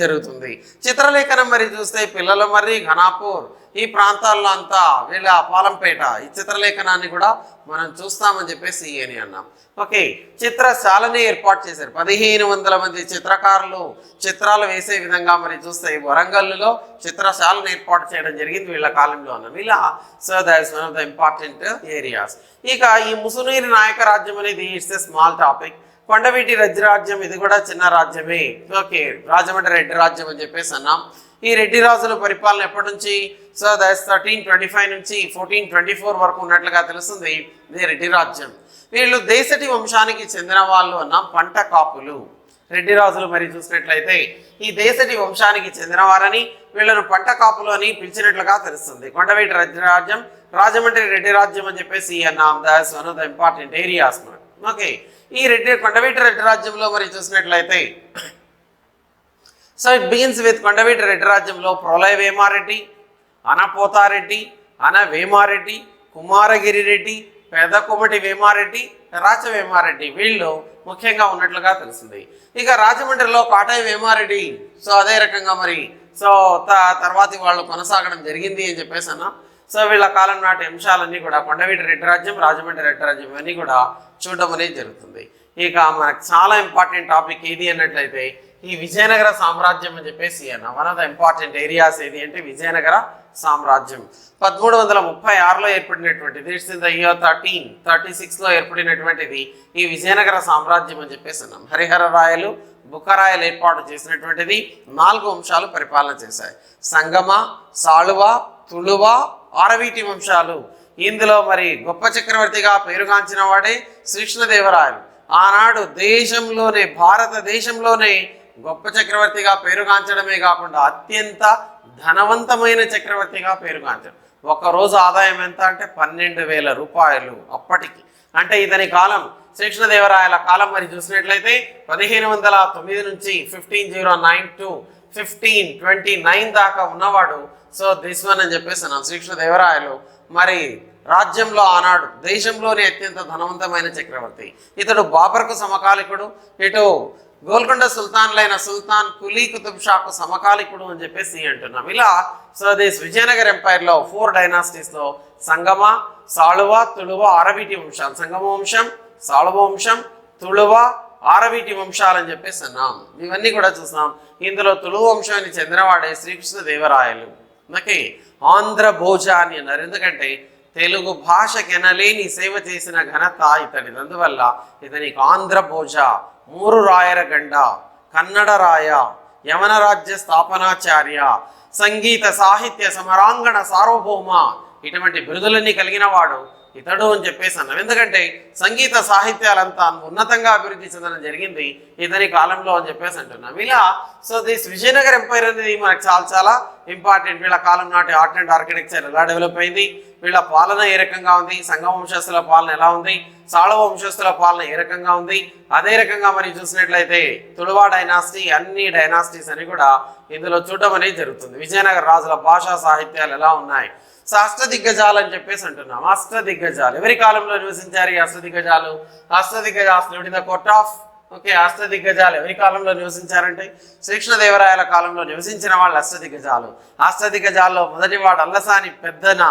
జరుగుతుంది. చిత్రలేఖనం మరి చూస్తే పిల్లల మర్రి, ఘనాపూర్ ఈ ప్రాంతాల్లో అంతా వీళ్ళ పాలంపేట ఈ చిత్రలేఖనాన్ని కూడా మనం చూస్తామని చెప్పేసి అని అన్నాం. ఓకే, చిత్రశాలని ఏర్పాటు చేశారు. 1500 మంది చిత్రకారులు చిత్రాలు వేసే విధంగా మరి చూస్తే వరంగల్లో చిత్రశాలను ఏర్పాటు చేయడం జరిగింది వీళ్ళ కాలంలో అన్నాం. ఇలా so that is one of the important areas. ఇక ఈ ముసునీరి నాయక రాజ్యం అనేది ఇట్స్ ఎ స్మాల్ టాపిక్. కొండవీటి రెడ్డి రాజ్యం ఇది కూడా చిన్న రాజ్యమే. ఓకే, రాజమండ్రి రెడ్డి రాజ్యం అని చెప్పేసి అన్నాం. ఈ రెడ్డి రాజుల పరిపాలన ఎప్పటి నుంచి, సో దట్స్ 1325 నుంచి 1424 వరకు ఉన్నట్లుగా తెలుస్తుంది. ఇది రెడ్డి రాజ్యం. వీళ్ళు దేశటి వంశానికి చెందిన వాళ్ళు అన్నాం. పంట కాపులు రెడ్డి రాజులు మరి చూసినట్లయితే ఈ దేశటి వంశానికి చెందిన వారని, వీళ్ళను పంట కాపులు అని పిలిచినట్లుగా తెలుస్తుంది. కొండవీటి రెడ్డి రాజ్యం, రాజమండ్రి రెడ్డి రాజ్యం అని చెప్పేసి అన్నాం. That's one of the important areas. Okay, ఈ కొండవీటి రెడ్డి రాజ్యంలో మరి చూసినట్లయితే సో ఇట్ బిగిన్స్ విత్ కొండవీటి రెడ్డి రాజ్యంలో ప్రళయ వేమారెడ్డి, అనపోతారెడ్డి, వేమారెడ్డి, కుమారగిరి రెడ్డి, పెద్ద కొమటి వేమారెడ్డి, రాచ వేమారెడ్డి వీళ్ళు ముఖ్యంగా ఉన్నట్లుగా తెలుస్తుంది. ఇక రాజమండ్రిలో కాటాయి వేమారెడ్డి, సో అదే రకంగా మరి సో తర్వాతి వాళ్ళు కొనసాగడం జరిగింది అని చెప్పేసి అన్నా. సో వీళ్ళ కాలం నాటి అంశాలన్నీ కూడా కొండవీటి రెడ్డి రాజ్యం, రాజమండ్రి రెడ్డి రాజ్యం ఇవన్నీ కూడా చూడడం అనేది జరుగుతుంది. ఇక మనకు చాలా ఇంపార్టెంట్ టాపిక్ ఏది అన్నట్లయితే ఈ విజయనగర సామ్రాజ్యం అని చెప్పేసి one of the important areas ఏది అంటే విజయనగర సామ్రాజ్యం 1336లో ఏర్పడినటువంటిది. ఇట్స్ ఇన్ ద ఇయర్ 1336లో ఏర్పడినటువంటిది ఈ విజయనగర సామ్రాజ్యం అని చెప్పేసి అన్నాం. హరిహర రాయలు, బుక్కరాయలు ఏర్పాటు చేసినటువంటిది 4 వంశాలు పరిపాలన చేశాయి. సంగమ, సాళువ, తుళువ, ఆరవీటి వంశాలు. ఇందులో మరి గొప్ప చక్రవర్తిగా పేరుగాంచిన వాడే శ్రీకృష్ణదేవరాయలు. ఆనాడు దేశంలోనే, భారతదేశంలోనే గొప్ప చక్రవర్తిగా పేరుగాంచడమే కాకుండా అత్యంత ధనవంతమైన చక్రవర్తిగా పేరుగాంచాడు. ఒక్కరోజు ఆదాయం ఎంత అంటే 12,000 రూపాయలు అప్పటికి. అంటే ఇతని కాలం, శ్రీకృష్ణదేవరాయల కాలం మరి చూసినట్లయితే 1509 నుంచి 1509 to 1529 దాకా ఉన్నవాడు. సో దిస్ వన్ అని చెప్పేసి అన్నాం. శ్రీకృష్ణదేవరాయలు మరి రాజ్యంలో ఆనాడు దేశంలోనే అత్యంత ధనవంతమైన చక్రవర్తి. ఇతడు బాబర్కు సమకాలికుడు, ఇటు గోల్కొండ సుల్తాన్లైన సుల్తాన్ కులీ కుతుబ్ షాకు సమకాలికుడు అని చెప్పేసి అంటున్నాం. ఇలా సో దిస్ విజయనగర్ ఎంపైర్లో 4 డైనాసిటీస్లో సంగమ, సాళువ, తుళువ, ఆరవీటి వంశాలు. సంగమ వంశం, సాళువ వంశం, తుళువ, ఆరవీటి వంశాలు అని చెప్పేసి అన్నాం. ఇవన్నీ కూడా చూస్తున్నాం. ఇందులో తుళువ వంశాన్ని చెందినవాడే శ్రీకృష్ణదేవరాయలు. ఓకే, ఆంధ్ర భోజ అని అన్నారు. ఎందుకంటే తెలుగు భాషకెనలేని సేవ చేసిన ఘనత ఇతనిది. అందువల్ల ఇతనికి ఆంధ్ర భోజ, మూరు రాయర గండ, కన్నడ రాయ, యమన రాజ్య స్థాపనాచార్య, సంగీత సాహిత్య సమరాంగణ సార్వభౌమ ఇటువంటి బిరుదులన్నీ కలిగిన వాడు ఇతడు అని చెప్పేసి అన్నాం. ఎందుకంటే సంగీత సాహిత్యాలంతా ఉన్నతంగా అభివృద్ధి చెందడం జరిగింది ఇతని కాలంలో అని చెప్పేసి అంటున్నాం. ఇలా సో దిస్ విజయనగర్ ఎంపైర్ అనేది మనకు చాలా చాలా ఇంపార్టెంట్. వీళ్ళ కాలం నాటి ఆర్ట్ అండ్ ఆర్కిటెక్చర్ ఎలా డెవలప్ అయింది, వీళ్ళ పాలన ఏ రకంగా ఉంది, సంగమ వంశస్థుల పాలన ఎలా ఉంది, సాళవ వంశస్థుల పాలన ఏ రకంగా ఉంది, అదే రకంగా మరి చూసినట్లయితే తుళువా డైనాసిటీ, అన్ని డైనాసిటీస్ అని కూడా ఇందులో చూడడం అనేది జరుగుతుంది. విజయనగర రాజుల భాషా సాహిత్యాలు ఎలా ఉన్నాయి. సో అష్టదిగ్గజాలు అని చెప్పేసి అంటున్నాం. అష్టదిగ్గజాలు ఎవరి కాలంలో నివసించారు? ఈ అష్టదిగ్గజాలు, అష్టదిగ్గజాలు ద కోర్ట్ ఆఫ్ ఓకే. అష్టదిగ్గజాలు ఎవరి కాలంలో నివసించారంటే శ్రీకృష్ణదేవరాయల కాలంలో నివసించిన వాళ్ళు అష్టదిగ్గజాలు. అష్టదిగ్గజాల్లో మొదటివాడు అల్లసాని పెద్దన,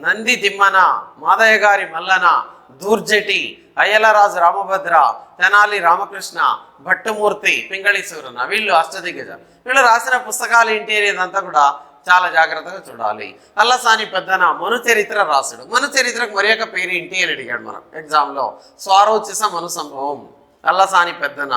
నంది తిమ్మన, మాదయ్య గారి మల్లన, దూర్జటి, అయ్యలరాజు రామభద్ర, తెనాలి రామకృష్ణ, భట్టుమూర్తి, పింగళి సూరన. వీళ్ళు అష్టదిగ్గజాలు. వీళ్ళు రాసిన పుస్తకాలు ఏంటి అనేదంతా కూడా చాలా జాగ్రత్తగా చూడాలి. అల్లసాని పెద్దన మను చరిత్ర రాసుడు. మను చరిత్రకు మరి యొక్క పేరు ఏంటి అని అడిగాడు మనం ఎగ్జామ్లో. స్వారోచిస మను సంభవం అల్లసాని పెద్దన.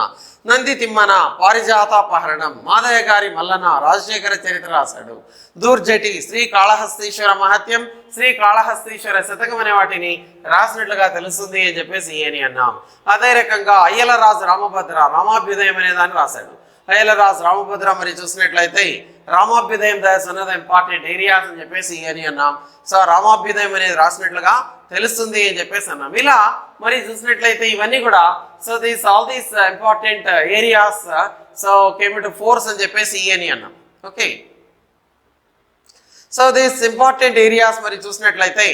నంది తిమ్మన పారిజాతాపహరణం, మాదయ్య గారి మల్లన రాజశేఖర చరిత్ర రాశాడు. దూర్జటి శ్రీకాళహస్తీశ్వర మహత్యం, శ్రీకాళహస్తీశ్వర శతకం అనే వాటిని రాసినట్లుగా తెలుస్తుంది అని చెప్పేసి అని అన్నాం. అదే రకంగా అయ్యలరాజు రామభద్ర రామాభ్యుదయం అనే దాన్ని రాశాడు. అయ్యలరాజు రామభద్ర మరి చూసినట్లయితే Ramabhyudayam that's one of the important areas అని చెప్పేసి అని అన్నాం. సో రామాభ్యుదయం అనేది రాసినట్లుగా తెలుస్తుంది అని చెప్పేసి అన్నాం. ఇలా మరి చూసినట్లయితే ఇవన్నీ కూడా so these all these important areas so came to force అని చెప్పేసి అని అన్నాం. Okay, so these important areas మరి చూసినట్లయితే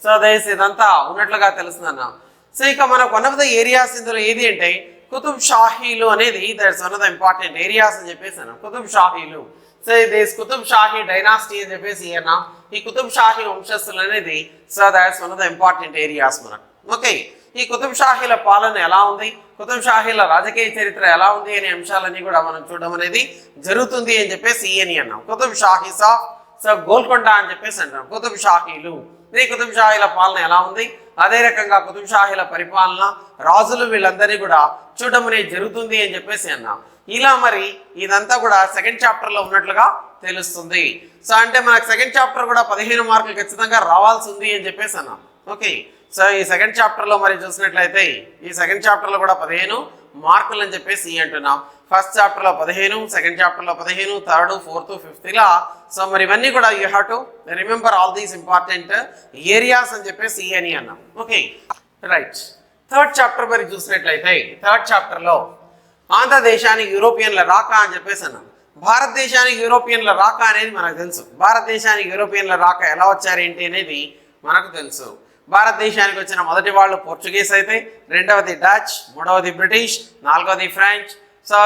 సో దీస్ ఇదంతా ఉన్నట్లుగా తెలుస్తుంది అన్నాం. సో ఇక మనకు వన్ ఆఫ్ ద ఏరియాస్ ఇందులో ఏది అంటే కుతుబ్ షాహీలు అనేది that's one of the important areas అని చెప్పేసి అన్నాం. కుతుబ్ షాహీలు, so this Qutub Shahi dynasty అని చెప్పేసి అన్నాం. ఈ కుతుబ్ షాహీ వంశస్థులు అనేది so that's one of the important areas మనకు. ఓకే, ఈ కుతుబ్ షాహీల పాలన ఎలా ఉంది, కుతుబ్ షాహీల రాజకీయ చరిత్ర ఎలా ఉంది అనే అంశాలన్నీ కూడా మనం చూడడం అనేది జరుగుతుంది అని చెప్పేసి అని అన్నాం. కుతుబ్ షాహీస్ ఆఫ్ సో గోల్కొండ అని చెప్పేసి అంటాం. కుతుబ్ షాహీలు, ఈ కుతుబ్ షాహీల పాలన ఎలా ఉంది, అదే రకంగా కుతుబ్ షాహీల పరిపాలన, రాజులు వీళ్ళందరినీ కూడా చూడడం అనేది జరుగుతుంది అని చెప్పేసి అన్నాం. ఇలా మరి ఇదంతా కూడా సెకండ్ చాప్టర్లో ఉన్నట్లుగా తెలుస్తుంది. సో అంటే మనకు సెకండ్ చాప్టర్ కూడా 15 మార్కులు ఖచ్చితంగా రావాల్సి ఉంది అని చెప్పేసి అన్నాం. ఓకే, సో ఈ సెకండ్ చాప్టర్లో మరి చూసినట్లయితే ఈ సెకండ్ చాప్టర్లో కూడా 15 మార్కులు అని చెప్పేసి అంటున్నాం. ఫస్ట్ చాప్టర్లో 15, సెకండ్ చాప్టర్లో 15, థర్డ్, ఫోర్త్, ఫిఫ్త్ ఇలా. సో మరి ఇవన్నీ కూడా you have to remember all these important areas అని చెప్పేసి అని అన్నాం. ఓకే రైట్, థర్డ్ చాప్టర్ మరి చూసినట్లయితే థర్డ్ చాప్టర్లో ఆంధ్రదేశానికి యూరోపియన్ల రాక అని చెప్పేసి అన్నాం. భారతదేశానికి యూరోపియన్ల రాక అనేది మనకు తెలుసు. భారతదేశానికి యూరోపియన్ల రాక ఎలా వచ్చారేంటి అనేది మనకు తెలుసు. భారతదేశానికి వచ్చిన మొదటి వాళ్ళు పోర్చుగీస్ అయితే, రెండవది డచ్, మూడవది బ్రిటిష్, నాలుగవది ఫ్రెంచ్, సో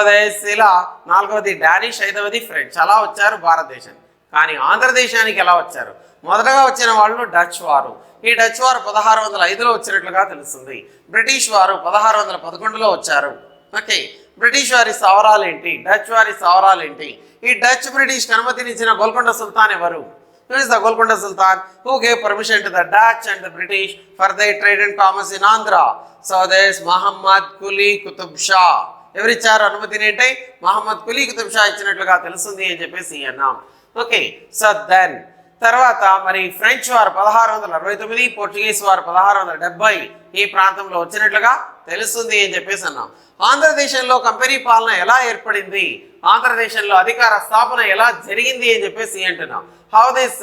ఇలా నాలుగవది డానిష్, ఐదవది ఫ్రెంచ్ అలా వచ్చారు భారతదేశానికి. కానీ ఆంధ్రదేశానికి ఎలా వచ్చారు? మొదటగా వచ్చిన వాళ్ళు డచ్ వారు. ఈ డచ్ వారు 1605లో వచ్చినట్లుగా తెలుస్తుంది. బ్రిటిష్ వారు 1611లో వచ్చారు. ఓకే, బ్రిటిష్ వారి సవరాలు ఏంటి, డచ్ వారి సవరాలు ఏంటి? ఈ డచ్ బ్రిటిష్ అనుమతినిచ్చిన గోల్కొండ సుల్తాన్ ఎవరు? Who is the Golconda Sultan who gave permission to the Dutch and the British for their trade and commerce in Andhra? So there is Muhammad Quli Qutub Shah. ఎవరిచ్చారు అనుమతిని అంటే మహమ్మద్ కులీ కుతుబ్ షా ఇచ్చినట్లుగా తెలుస్తుంది అని చెప్పేసి అన్నాం. ఓకే, సో దెన్ తర్వాత మరి ఫ్రెంచ్ వారు 1669, పోర్చుగీస్ వారు 1670 ఈ ప్రాంతంలో వచ్చినట్లుగా తెలుస్తుంది అని చెప్పేసి అన్నాం. ఆంధ్రదేశంలో కంపెనీ పాలన ఎలా ఏర్పడింది, ఆంధ్రదేశంలో అధికార స్థాపన ఎలా జరిగింది అని చెప్పేసి అంటున్నాం. How this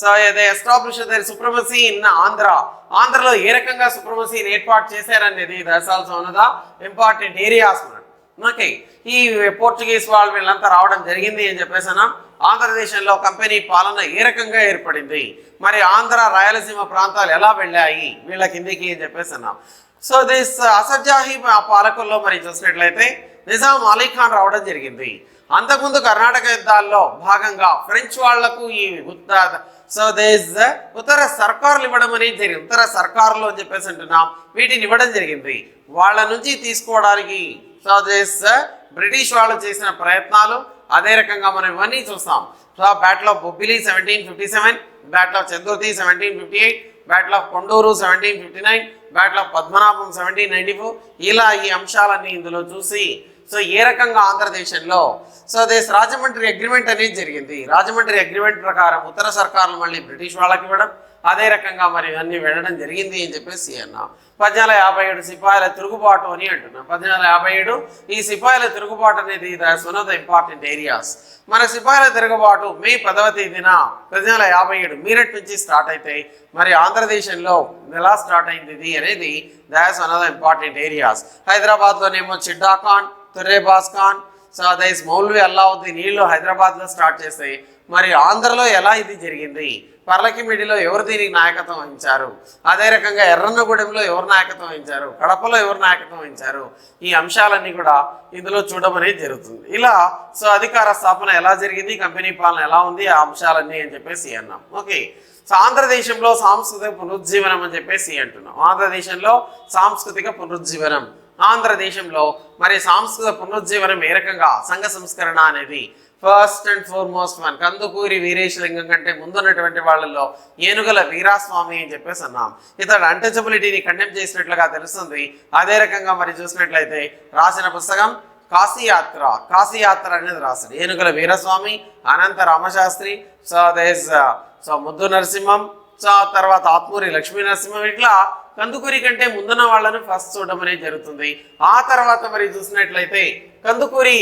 so they establish there supremacy in Andhra, ఆంధ్రలో ఏ రకంగా సుప్రమసీని ఏర్పాటు చేశారనేది that's also one of the important areas. Okay, ఈ పోర్చుగీస్ వాళ్ళు వీళ్ళంతా రావడం జరిగింది అని చెప్పేసి అన్నాం. ఆంధ్రదేశంలో కంపెనీ పాలన ఏ రకంగా ఏర్పడింది, మరి ఆంధ్ర రాయలసీమ ప్రాంతాలు ఎలా వెళ్ళాయి వీళ్ళ కిందికి అని చెప్పేసి అన్నాం. సో దిస్ అసఫ్జాహీ పాలకుల్లో మరి చూసినట్లయితే నిజాం అలీ ఖాన్ రావడం జరిగింది. అంతకుముందు కర్ణాటక యుద్ధాల్లో భాగంగా ఫ్రెంచ్ వాళ్లకు ఈ ఉత్తర సర్కారులు ఇవ్వడం అనేది జరిగింది. ఉత్తర సర్కారులు అని చెప్పేసి అంటున్నాం, వీటిని ఇవ్వడం జరిగింది. వాళ్ళ నుంచి తీసుకోవడానికి సో దిస్ బ్రిటిష్ వాళ్ళు చేసిన ప్రయత్నాలు అదే రకంగా మనం ఇవన్నీ చూస్తాం. So battle of Bobbili 1757, battle of Chandurthi 1758, battle of Konduru 1759, battle of Padmanabham 1794, ఇలా ఈ అంశాలన్నీ ఇందులో చూసి సో ఏ రకంగా ఆంధ్రదేశంలో సో దేశ్ రాజమండ్రి అగ్రిమెంట్ అనేది జరిగింది. రాజమండ్రి అగ్రిమెంట్ ప్రకారం ఉత్తర సర్కారులు మళ్ళీ బ్రిటిష్ వాళ్ళకి ఇవ్వడం, అదే రకంగా మరి అన్ని వెళ్ళడం జరిగింది అని చెప్పేసి అన్నాం. 1857 సిపాయిల తిరుగుబాటు అని అంటున్నాం. 1857 ఈ సిపాయిల తిరుగుబాటు అనేది that's one of the important areas. మన సిపాయిల తిరుగుబాటు మే 10వ తేదీన 1857 మీరట్ నుంచి స్టార్ట్ అయితే మరి ఆంధ్రదేశంలో ఎలా స్టార్ట్ అయింది ఇది అనేది that's one of the important areas. హైదరాబాద్లోనేమో చిడ్డా ఖాన్, తుర్రేబాజ్ ఖాన్, సో దైస్ మౌల్వి అల్లావుద్దీన్ వీళ్ళు హైదరాబాద్లో స్టార్ట్ చేస్తాయి. మరి ఆంధ్రలో ఎలా ఇది జరిగింది, పర్లకిమిడిలో ఎవరు దీనికి నాయకత్వం వహించారు, అదే రకంగా ఎర్రన్నగూడెంలో ఎవరు నాయకత్వం వహించారు, కడపలో ఎవరు నాయకత్వం వహించారు, ఈ అంశాలన్నీ కూడా ఇందులో చూడడం అనేది జరుగుతుంది. ఇలా సో అధికార స్థాపన ఎలా జరిగింది, కంపెనీ పాలన ఎలా ఉంది, ఆ అంశాలన్నీ అని చెప్పేసి అన్నాం. ఓకే, సో ఆంధ్రదేశంలో సాంస్కృతిక పునరుజ్జీవనం అని చెప్పేసి అంటున్నాం. ఆంధ్రదేశంలో సాంస్కృతిక పునరుజ్జీవనం, ఆంధ్రదేశంలో మరి సాంస్కృతిక పునరుజ్జీవనం ఏ రకంగా సంఘ సంస్కరణ అనేది first and foremost one Kandukuri Veeresalingam కంటే ముందున్నటువంటి వాళ్ళల్లో ఏనుగల వీరాస్వామి అని చెప్పేసి అన్నాం. ఇతడు అన్టచబిలిటీని కండెమ్ చేసినట్లుగా తెలుస్తుంది. అదే రకంగా మరి చూసినట్లయితే రాసిన పుస్తకం కాశీయాత్ర, కాశీయాత్ర అనేది రాశాడు ఏనుగల వీరస్వామి, అనంత రామశాస్త్రి, సో ముద్దు నరసింహం, సో తర్వాత ఆత్మూరి లక్ష్మీ నరసింహం. ఇట్లా కందుకూరి కంటే ముందున్న వాళ్ళని ఫస్ట్ చూడడం అనేది జరుగుతుంది. ఆ తర్వాత మరి చూసినట్లయితే కందుకూరి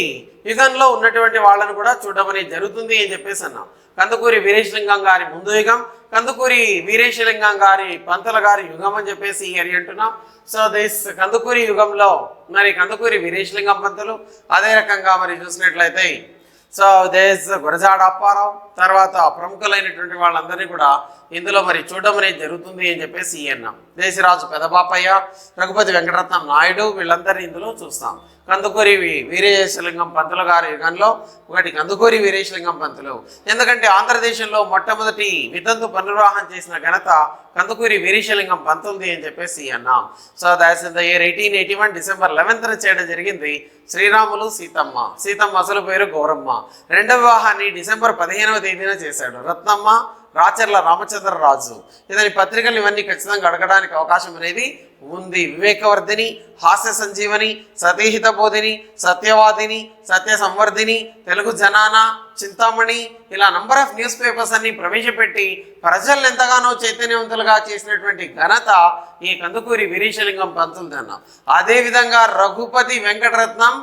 యుగంలో ఉన్నటువంటి వాళ్ళను కూడా చూడడం అనేది జరుగుతుంది అని చెప్పేసి అన్నాం. కందుకూరి వీరేశలింగం గారి ముందు యుగం, కందుకూరి వీరేశలింగం గారి పంతుల గారి యుగం అని చెప్పేసి అని అంటున్నాం. సో దిస్ కందుకూరి యుగంలో మరి కందుకూరి వీరేశలింగం పంతులు, అదే రకంగా మరి చూసినట్లయితే సో దేశ్ గురజాడ అప్పారావు, తర్వాత ప్రముఖులైనటువంటి వాళ్ళందరినీ కూడా ఇందులో మరి చూడడం అనేది జరుగుతుంది అని చెప్పేసి అన్నాం. దేశరాజు పెదబాపయ్య, రఘుపతి వెంకటరత్నం నాయుడు వీళ్ళందరినీ ఇందులో చూస్తాం. కందుకూరి వీరేశలింగం పంతులు గారి యుగంలో ఒకటి కందుకూరి వీరేశలింగం పంతులు, ఎందుకంటే ఆంధ్రదేశంలో మొట్టమొదటి వితంతు పునర్వివాహం చేసిన ఘనత కందుకూరి వీరేశలింగం పంతులది అని చెప్పేసి అన్నాం. So that's in the year 1881 December 11న చేయడం జరిగింది. శ్రీరాములు సీతమ్మ, సీతమ్మ అసలు పేరు గౌరమ్మ. రెండవ వివాహాన్ని డిసెంబర్ 15వ తేదీన చేశాడు. రత్నమ్మ రాచర్ల రామచంద్రరాజు. ఇతని పత్రికలు ఇవన్నీ ఖచ్చితంగా అడగడానికి అవకాశం అనేది ఉంది. వివేకవర్ధిని, హాస్య సంజీవని, సతీహిత బోధిని, సత్యవాదిని, సత్య సంవర్ధిని, తెలుగు జనానా, చింతామణి, ఇలా నంబర్ ఆఫ్ న్యూస్ పేపర్స్ అన్ని ప్రవేశపెట్టి ప్రజలను ఎంతగానో చైతన్యవంతులుగా చేసినటువంటి ఘనత ఈ కందుకూరి వీరేశలింగం పంతులదన్న. అదేవిధంగా రఘుపతి వెంకటరత్నం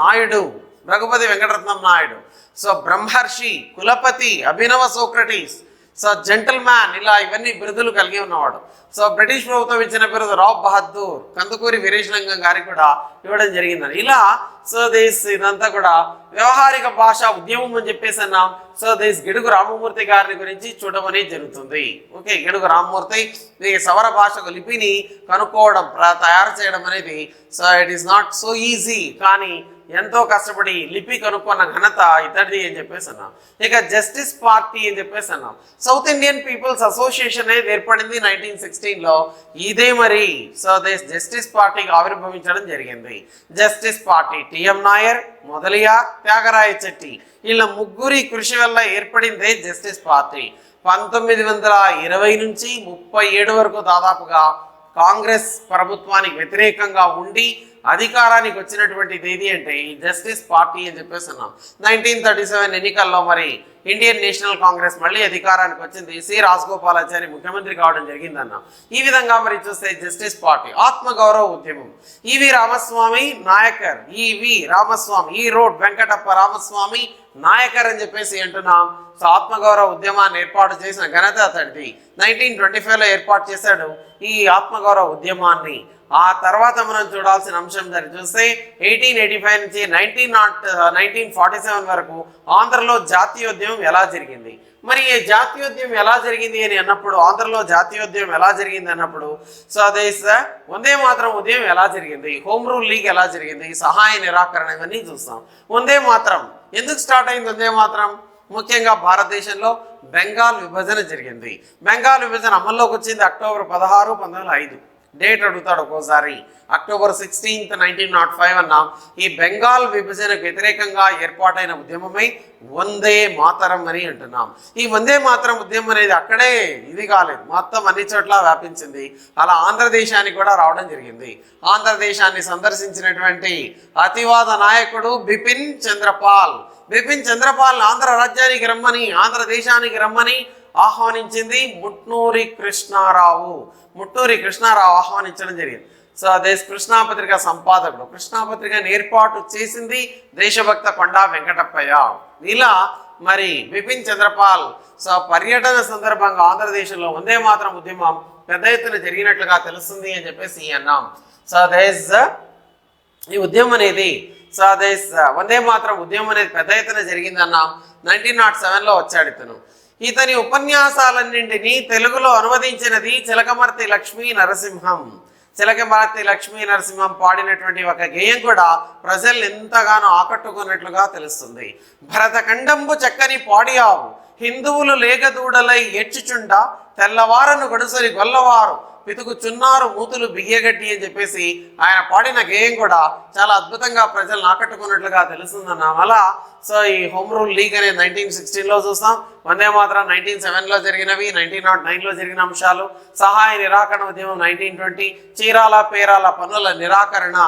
నాయుడు, రఘుపతి వెంకటరత్నం నాయుడు, సో బ్రహ్మర్షి, కులపతి, అభినవ సోక్రటీస్, సో జెంటల్ మ్యాన్, ఇలా ఇవన్నీ బిరుదులు కలిగి ఉన్నవాడు. సో బ్రిటిష్ ప్రభుత్వం ఇచ్చిన బిరుదు రావ్ బహదూర్ కందుకూరి వీరేశలింగం గారికి కూడా ఇవ్వడం జరిగిందని. ఇలా సో ఇదంతా కూడా వ్యవహారిక భాష ఉద్యమం అని చెప్పేసి అన్నాం. సో గిడుగు రామమూర్తి గారిని గురించి చూడడం అనేది జరుగుతుంది. ఓకే, గిడుగు రామమూర్తి ఈ సవర భాషకు లిపిని కనుక్కోవడం, తయారు చేయడం అనేది so it is not so easy, కానీ ఎంతో కష్టపడి లిపి కనుక్కున్న ఘనత ఇతడిది అని చెప్పేసి అన్నాం. ఇక జస్టిస్ పార్టీ అని చెప్పేసి అన్నాం. సౌత్ ఇండియన్ పీపుల్స్ అసోసియేషన్ అనేది ఏర్పడింది 1916లో. ఇదే మరి సో జస్టిస్ పార్టీకి ఆవిర్భవించడం జరిగింది. Justice party TM Nair, Mudaliar, Thyagaraya Chetty వీళ్ళ ముగ్గురి కృషి వల్ల ఏర్పడిందే జస్టిస్ పార్టీ. 1920 నుంచి 37 వరకు దాదాపుగా కాంగ్రెస్ ప్రభుత్వానికి వ్యతిరేకంగా ఉండి అధికారానికి వచ్చినటువంటిది ఏది అంటే ఈ జస్టిస్ పార్టీ అని చెప్పేసి అన్నాం. 1937 ఎన్నికల్లో మరి ఇండియన్ నేషనల్ కాంగ్రెస్ మళ్ళీ అధికారానికి వచ్చింది. సి రాజగోపాలాచారి ముఖ్యమంత్రి కావడం జరిగిందన్నాం. ఈ విధంగా మరి చూస్తే జస్టిస్ పార్టీ ఆత్మగౌరవ ఉద్యమం ఈవి రామస్వామి నాయకర్, ఈవి రామస్వామి, ఈ రోడ్ వెంకటప్ప రామస్వామి నాయకర్ అని చెప్పేసి అంటున్నాం. సో ఆత్మగౌరవ ఉద్యమాన్ని ఏర్పాటు చేసిన ఘనత అతడిది. 1925లో ఏర్పాటు చేశాడు ఈ ఆత్మగౌరవ ఉద్యమాన్ని. ఆ తర్వాత మనం చూడాల్సిన అంశం దాన్ని చూస్తే 1885 నుంచి 1947 వరకు ఆంధ్రలో జాతీయోద్యమం ఎలా జరిగింది. మరి ఈ జాతీయోద్యమం ఎలా జరిగింది అని అన్నప్పుడు, ఆంధ్రలో జాతీయోద్యమం ఎలా జరిగింది అన్నప్పుడు స్వదేశ వందే మాత్రం ఉద్యమం ఎలా జరిగింది, హోమ్ రూల్ లీగ్ ఎలా జరిగింది, సహాయ నిరాకరణ ఇవన్నీ చూస్తాం. వందే మాత్రం ఎందుకు స్టార్ట్ అయింది? వందే మాత్రం ముఖ్యంగా భారతదేశంలో బెంగాల్ విభజన జరిగింది. బెంగాల్ విభజన అమల్లోకి వచ్చింది అక్టోబర్ 16, 1905. డేట్ అడుగుతాడు ఒక్కోసారి. అక్టోబర్ 16, 1905 అన్నాం. ఈ బెంగాల్ విభజనకు వ్యతిరేకంగా ఏర్పాటైన ఉద్యమమై వందే మాతరం అని అంటున్నాం. ఈ వందే మాతరం ఉద్యమం అనేది అక్కడే ఇది కాలేదు, మొత్తం అన్ని చోట్ల వ్యాపించింది. అలా ఆంధ్రదేశానికి కూడా రావడం జరిగింది. ఆంధ్రదేశాన్ని సందర్శించినటువంటి అతివాద నాయకుడు బిపిన్ చంద్రపాల్. బిపిన్ చంద్రపాల్ ఆంధ్ర రాజ్యానికి రమ్మని, ఆంధ్రదేశానికి రమ్మని ఆహ్వానించింది ముట్నూరి కృష్ణారావు. ముట్నూరి కృష్ణారావు ఆహ్వానించడం జరిగింది. సో కృష్ణాపత్రిక సంపాదకుడు. కృష్ణాపత్రికను ఏర్పాటు చేసింది దేశభక్త కొండా వెంకటప్పయ్య. ఇలా మరి బిపిన్ చంద్రపాల్ సో పర్యటన సందర్భంగా ఆంధ్రదేశంలో వందే మాత్రం ఉద్యమం పెద్ద ఎత్తున జరిగినట్లుగా తెలుస్తుంది అని చెప్పేసి అన్నాం. సో ఈ ఉద్యమం అనేది వందే మాత్రం ఉద్యమం అనేది పెద్ద ఎత్తున జరిగిందన్నాం. 1907లో వచ్చాడు ఇతను. ఇతని ఉపన్యాసాలన్నింటినీ తెలుగులో అనువదించినది చిలకమర్తి లక్ష్మీ నరసింహం. చిలకమర్తి లక్ష్మీ నరసింహం పాడినటువంటి ఒక గేయం కూడా ప్రజల్ని ఎంతగానో ఆకట్టుకున్నట్లుగా తెలుస్తుంది. భరతఖండంబు చక్కని పాడియావు, హిందువులు లేగదూడలై ఎచ్చుచుండ, తెల్లవారను గడుసరి గొల్లవారు పితుకుచున్నారు మూతులు బియ్యగట్టి అని చెప్పేసి ఆయన పాడిన గేయం కూడా చాలా అద్భుతంగా ప్రజలను ఆకట్టుకున్నట్లుగా తెలుస్తుందన్నాం. అలా సో ఈ హోమ్ రూల్ లీగ్ అనేది 1916లో చూస్తాం. వందే మాత్రం 1907లో జరిగినవి, 1909లో జరిగిన అంశాలు. సహాయ నిరాకరణ ఉద్యమం 1920, చీరాల పేరాల పన్నుల నిరాకరణ.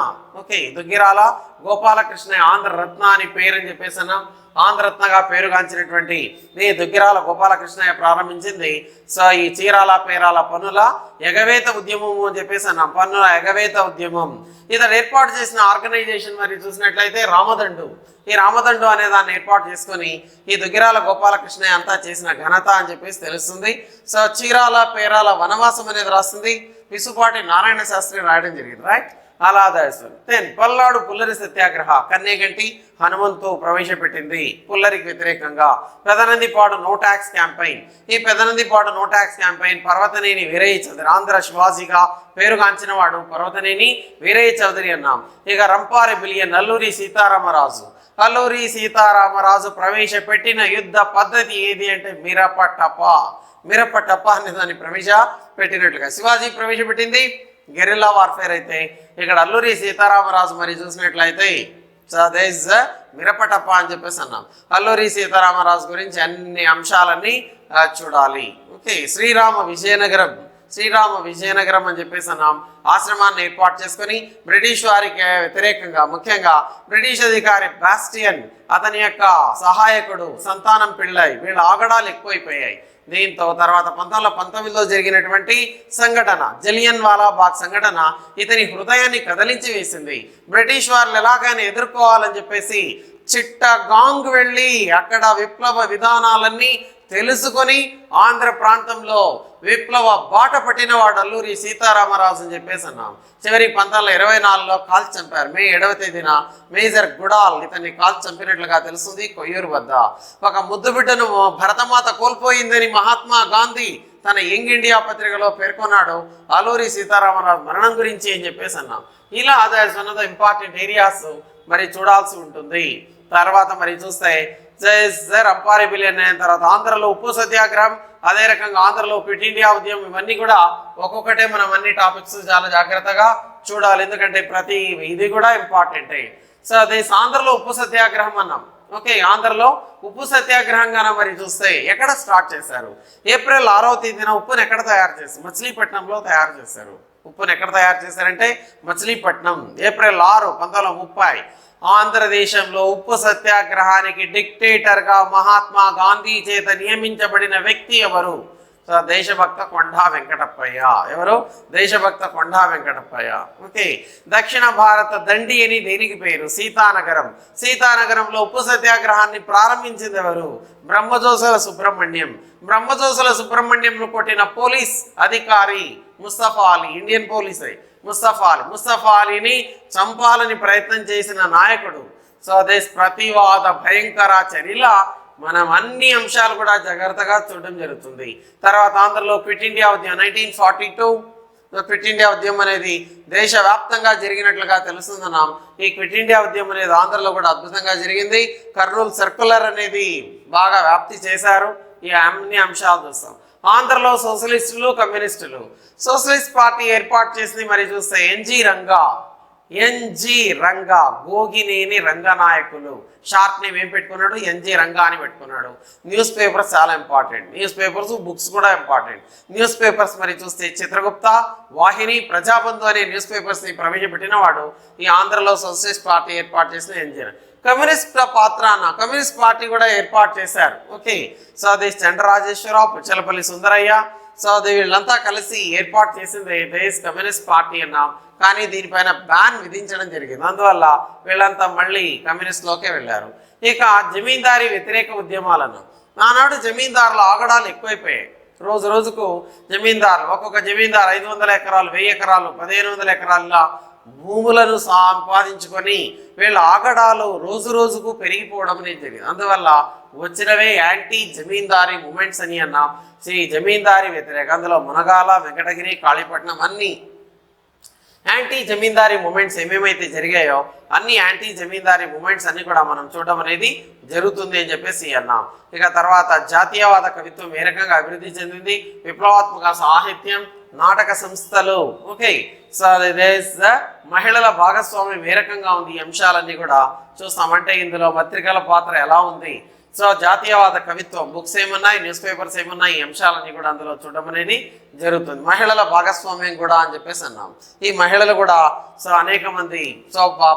ఓకే, దుగ్గిరాల గోపాలకృష్ణ ఆంధ్రరత్న అని పేరు అని చెప్పేసి అన్నాం. ఆంధ్రరత్నగా పేరుగాంచినటువంటి ఈ దుగ్గిరాల గోపాలకృష్ణయ్య ప్రారంభించింది సో ఈ చీరాల పేరాల పన్నుల ఎగవేత ఉద్యమము అని చెప్పేసి అన్నాం. పన్నుల ఎగవేత ఉద్యమం ఇతను ఏర్పాటు చేసిన ఆర్గనైజేషన్ మరి చూసినట్లయితే రామదండు. ఈ రామదండు అనే దాన్ని ఏర్పాటు చేసుకొని ఈ దుగ్గిరాల గోపాలకృష్ణయ్య అంతా చేసిన ఘనత అని చెప్పేసి తెలుస్తుంది. సో చీరాల పేరాల వనవాసం అనేది రాస్తుంది పిసుపాటి నారాయణ శాస్త్రి రాయడం జరిగింది. రైట్, అలా దెన్ పల్నాడు పుల్లరి సత్యాగ్రహ కన్నేగంటి హనుమంతు ప్రవేశపెట్టింది పుల్లరికి వ్యతిరేకంగా. Pedanandipadu no tax campaign. ఈ Pedanandipadu no tax campaign Parvataneni Veeraiah Chowdary, Andhra శివాజీగా పేరుగాంచిన వాడు పర్వతనేని వీరయ్య చౌదరి అన్నాం. ఇక రంపారె బిలియన్ అల్లూరి సీతారామరాజు. అల్లూరి సీతారామరాజు ప్రవేశపెట్టిన యుద్ధ పద్ధతి ఏది అంటే మిరపటప. మిరపటప అనే దాన్ని ప్రవేశపెట్టినట్లుగా శివాజీ ప్రవేశపెట్టింది గెరిల్లా వార్ఫేర్ అయితే ఇక్కడ అల్లూరి సీతారామరాజు మరి చూసినట్లయితే మిరపటప్ప అని చెప్పేసి అన్నాం. అల్లూరి సీతారామరాజు గురించి అన్ని అంశాలన్నీ చూడాలి. ఓకే, శ్రీరామ విజయనగరం అని చెప్పేసి అన్నాం. ఆశ్రమాన్ని ఏర్పాటు చేసుకొని బ్రిటిష్ వారికి వ్యతిరేకంగా ముఖ్యంగా బ్రిటిష్ అధికారి బాస్టియన్ అతని యొక్క సహాయకుడు సంతానం పిళ్ళై వీళ్ళ ఆగడాలు ఎక్కువైపోయాయి. దీంతో తర్వాత 1919లో జరిగినటువంటి సంఘటన జలియన్ వాలా బాగ్ సంఘటన ఇతని హృదయాన్ని కదిలించి వేసింది. బ్రిటిష్ వారిని ఎలాగైనా ఎదుర్కోవాలని చెప్పేసి చిట్టగాంగ్ వెళ్ళి అక్కడ విప్లవ విధానాలన్నీ తెలుసుకొని ఆంధ్ర ప్రాంతంలో విప్లవ బాట పట్టిన వాడు అల్లూరి సీతారామరాజు అని చెప్పేసి అన్నాం. చివరి 1924లో కాల్చి చంపారు. మే 7వ తేదీన మేజర్ గుడాల్ ఇతన్ని కాల్చి చంపినట్లుగా తెలుస్తుంది కొయ్యూరు వద్ద. ఒక ముద్దు బిడ్డను భరతమాత కోల్పోయిందని మహాత్మా గాంధీ తన యంగ్ ఇండియా పత్రికలో పేర్కొన్నాడు. అల్లూరి సీతారామరాజు మరణం గురించి అని చెప్పేసి అన్నాం. ఇలా others one of the important areas మరి చూడాల్సి ఉంటుంది. తర్వాత మరి చూస్తే రంపారి బిలియన్ అయిన తర్వాత ఆంధ్రలో ఉప్పు సత్యాగ్రహం, అదే రకంగా ఆంధ్రలో క్విట్ ఇండియా ఉద్యమం, ఇవన్నీ కూడా ఒక్కొక్కటే మనం అన్ని టాపిక్స్ చాలా జాగ్రత్తగా చూడాలి, ఎందుకంటే ప్రతి ఇది కూడా ఇంపార్టెంటే. సో అదే ఆంధ్రలో ఉప్పు సత్యాగ్రహం అన్నాం. ఓకే, ఆంధ్రలో ఉప్పు సత్యాగ్రహంగా మరి చూస్తే ఎక్కడ స్టార్ట్ చేశారు? ఏప్రిల్ 6వ తేదీన ఉప్పును ఎక్కడ తయారు చేశారు? మచిలీపట్నంలో తయారు చేశారు. ఉప్పును ఎక్కడ తయారు చేశారంటే మచిలీపట్నం. ఏప్రిల్ 6, 1930 ఆంధ్రదేశంలో ఉప్పు సత్యాగ్రహానికి డిక్టేటర్గా మహాత్మా గాంధీ చేత నియమించబడిన వ్యక్తి ఎవరు? దేశభక్త కొండా వెంకటప్పయ్య. ఎవరు? దేశభక్త కొండా వెంకటప్పయ్య. ఓకే, దక్షిణ భారత దండి అని దేనికి పేరు? సీతానగరం. సీతానగరంలో ఉప్పు సత్యాగ్రహాన్ని ప్రారంభించింది ఎవరు? బ్రహ్మజోసుల సుబ్రహ్మణ్యం. బ్రహ్మజోసుల సుబ్రహ్మణ్యంను కొట్టిన పోలీస్ అధికారి ముస్తఫా అలీ, ఇండియన్ పోలీస్ ముస్తఫా అలీని చంపాలని ప్రయత్నం చేసిన నాయకుడు. సో అదే ప్రతివాద భయంకర చర్యల మనం అన్ని అంశాలు కూడా జాగ్రత్తగా చూడడం జరుగుతుంది. తర్వాత ఆంధ్రలో క్విట్ ఇండియా ఉద్యమం 1942. క్విట్ ఇండియా ఉద్యమం అనేది దేశవ్యాప్తంగా జరిగినట్లుగా తెలుస్తున్నాం. ఈ క్విట్ ఇండియా ఉద్యమం అనేది ఆంధ్రలో కూడా అద్భుతంగా జరిగింది. కర్నూలు సర్కులర్ అనేది బాగా వ్యాప్తి చేశారు. ఈ అన్ని అంశాలు చూస్తాం. ఆంధ్రలో సోషలిస్టులు, కమ్యూనిస్టులు. సోషలిస్ట్ పార్టీ ఏర్పాటు చేసింది మరి చూస్తే NG Ranga, Gogineni Ranganayakulu. Short name ఏం పెట్టుకున్నాడు? ఎన్జి రంగా అని పెట్టుకున్నాడు. న్యూస్ పేపర్స్ చాలా ఇంపార్టెంట్. న్యూస్ పేపర్స్, బుక్స్ కూడా ఇంపార్టెంట్. న్యూస్ పేపర్స్ మరి చూస్తే చిత్రగుప్త, వాహిని, ప్రజాబంధు అనే న్యూస్ పేపర్స్ని ప్రవేశపెట్టిన వాడు ఈ ఆంధ్రలో సోషలిస్ట్ పార్టీ ఏర్పాటు చేసిన ఎన్జి. కమ్యూనిస్ట్ పాత్రాన కమ్యూనిస్ట్ పార్టీ కూడా ఏర్పాటు చేశారు. ఓకే, సో అది చంద్రరాజేశ్వరరావు, పుచ్చలపల్లి సుందరయ్య. సో అది వీళ్ళంతా కలిసి ఏర్పాటు చేసింది దేశ్ కమ్యూనిస్ట్ పార్టీ అన్నాం. కానీ దీనిపైన బ్యాన్ విధించడం జరిగింది. అందువల్ల వీళ్ళంతా మళ్ళీ కమ్యూనిస్ట్లోకే వెళ్ళారు. ఇక జమీందారీ వ్యతిరేక ఉద్యమాలను. ఆనాడు జమీందారుల ఆగడాలు ఎక్కువైపోయాయి. రోజు రోజుకు జమీందారులు, ఒక్కొక్క జమీందారు 500 ఎకరాలు, 1000 ఎకరాలు, 1500 ఎకరాల భూములను సంపాదించుకొని వీళ్ళ ఆగడాలు రోజు రోజుకు పెరిగిపోవడం అనేది జరిగింది. అందువల్ల వచ్చినవే యాంటీ జమీందారీ మూమెంట్స్ అని అన్నాం. జమీందారీ వ్యతిరేక, అందులో మునగాల, వెంకటగిరి, కాళీపట్నం అన్ని యాంటీ జమీందారీ మూమెంట్స్ ఏమేమైతే జరిగాయో అన్ని యాంటీ జమీందారీ మూమెంట్స్ అన్ని కూడా మనం చూడడం అనేది జరుగుతుంది అని చెప్పేసి అన్నాం. ఇక తర్వాత జాతీయవాద కవిత్వం ఏ రకంగా అభివృద్ధి చెందింది? విప్లవాత్మక సాహిత్యం, నాటక సంస్థలు. ఓకే, సో మహిళల భాగస్వామ్యం ఏ రకంగా ఉంది? ఈ అంశాలన్నీ కూడా చూస్తామంటే ఇందులో పత్రికల పాత్ర ఎలా ఉంది? సో జాతీయవాద కవిత్వం, బుక్స్ ఏమున్నాయి, న్యూస్ పేపర్స్ ఏమున్నాయి, ఈ అంశాలన్నీ కూడా అందులో చూడడం అనేది జరుగుతుంది. మహిళల భాగస్వామ్యం కూడా అని చెప్పేసి అన్నాం. ఈ మహిళలు కూడా సో అనేక మంది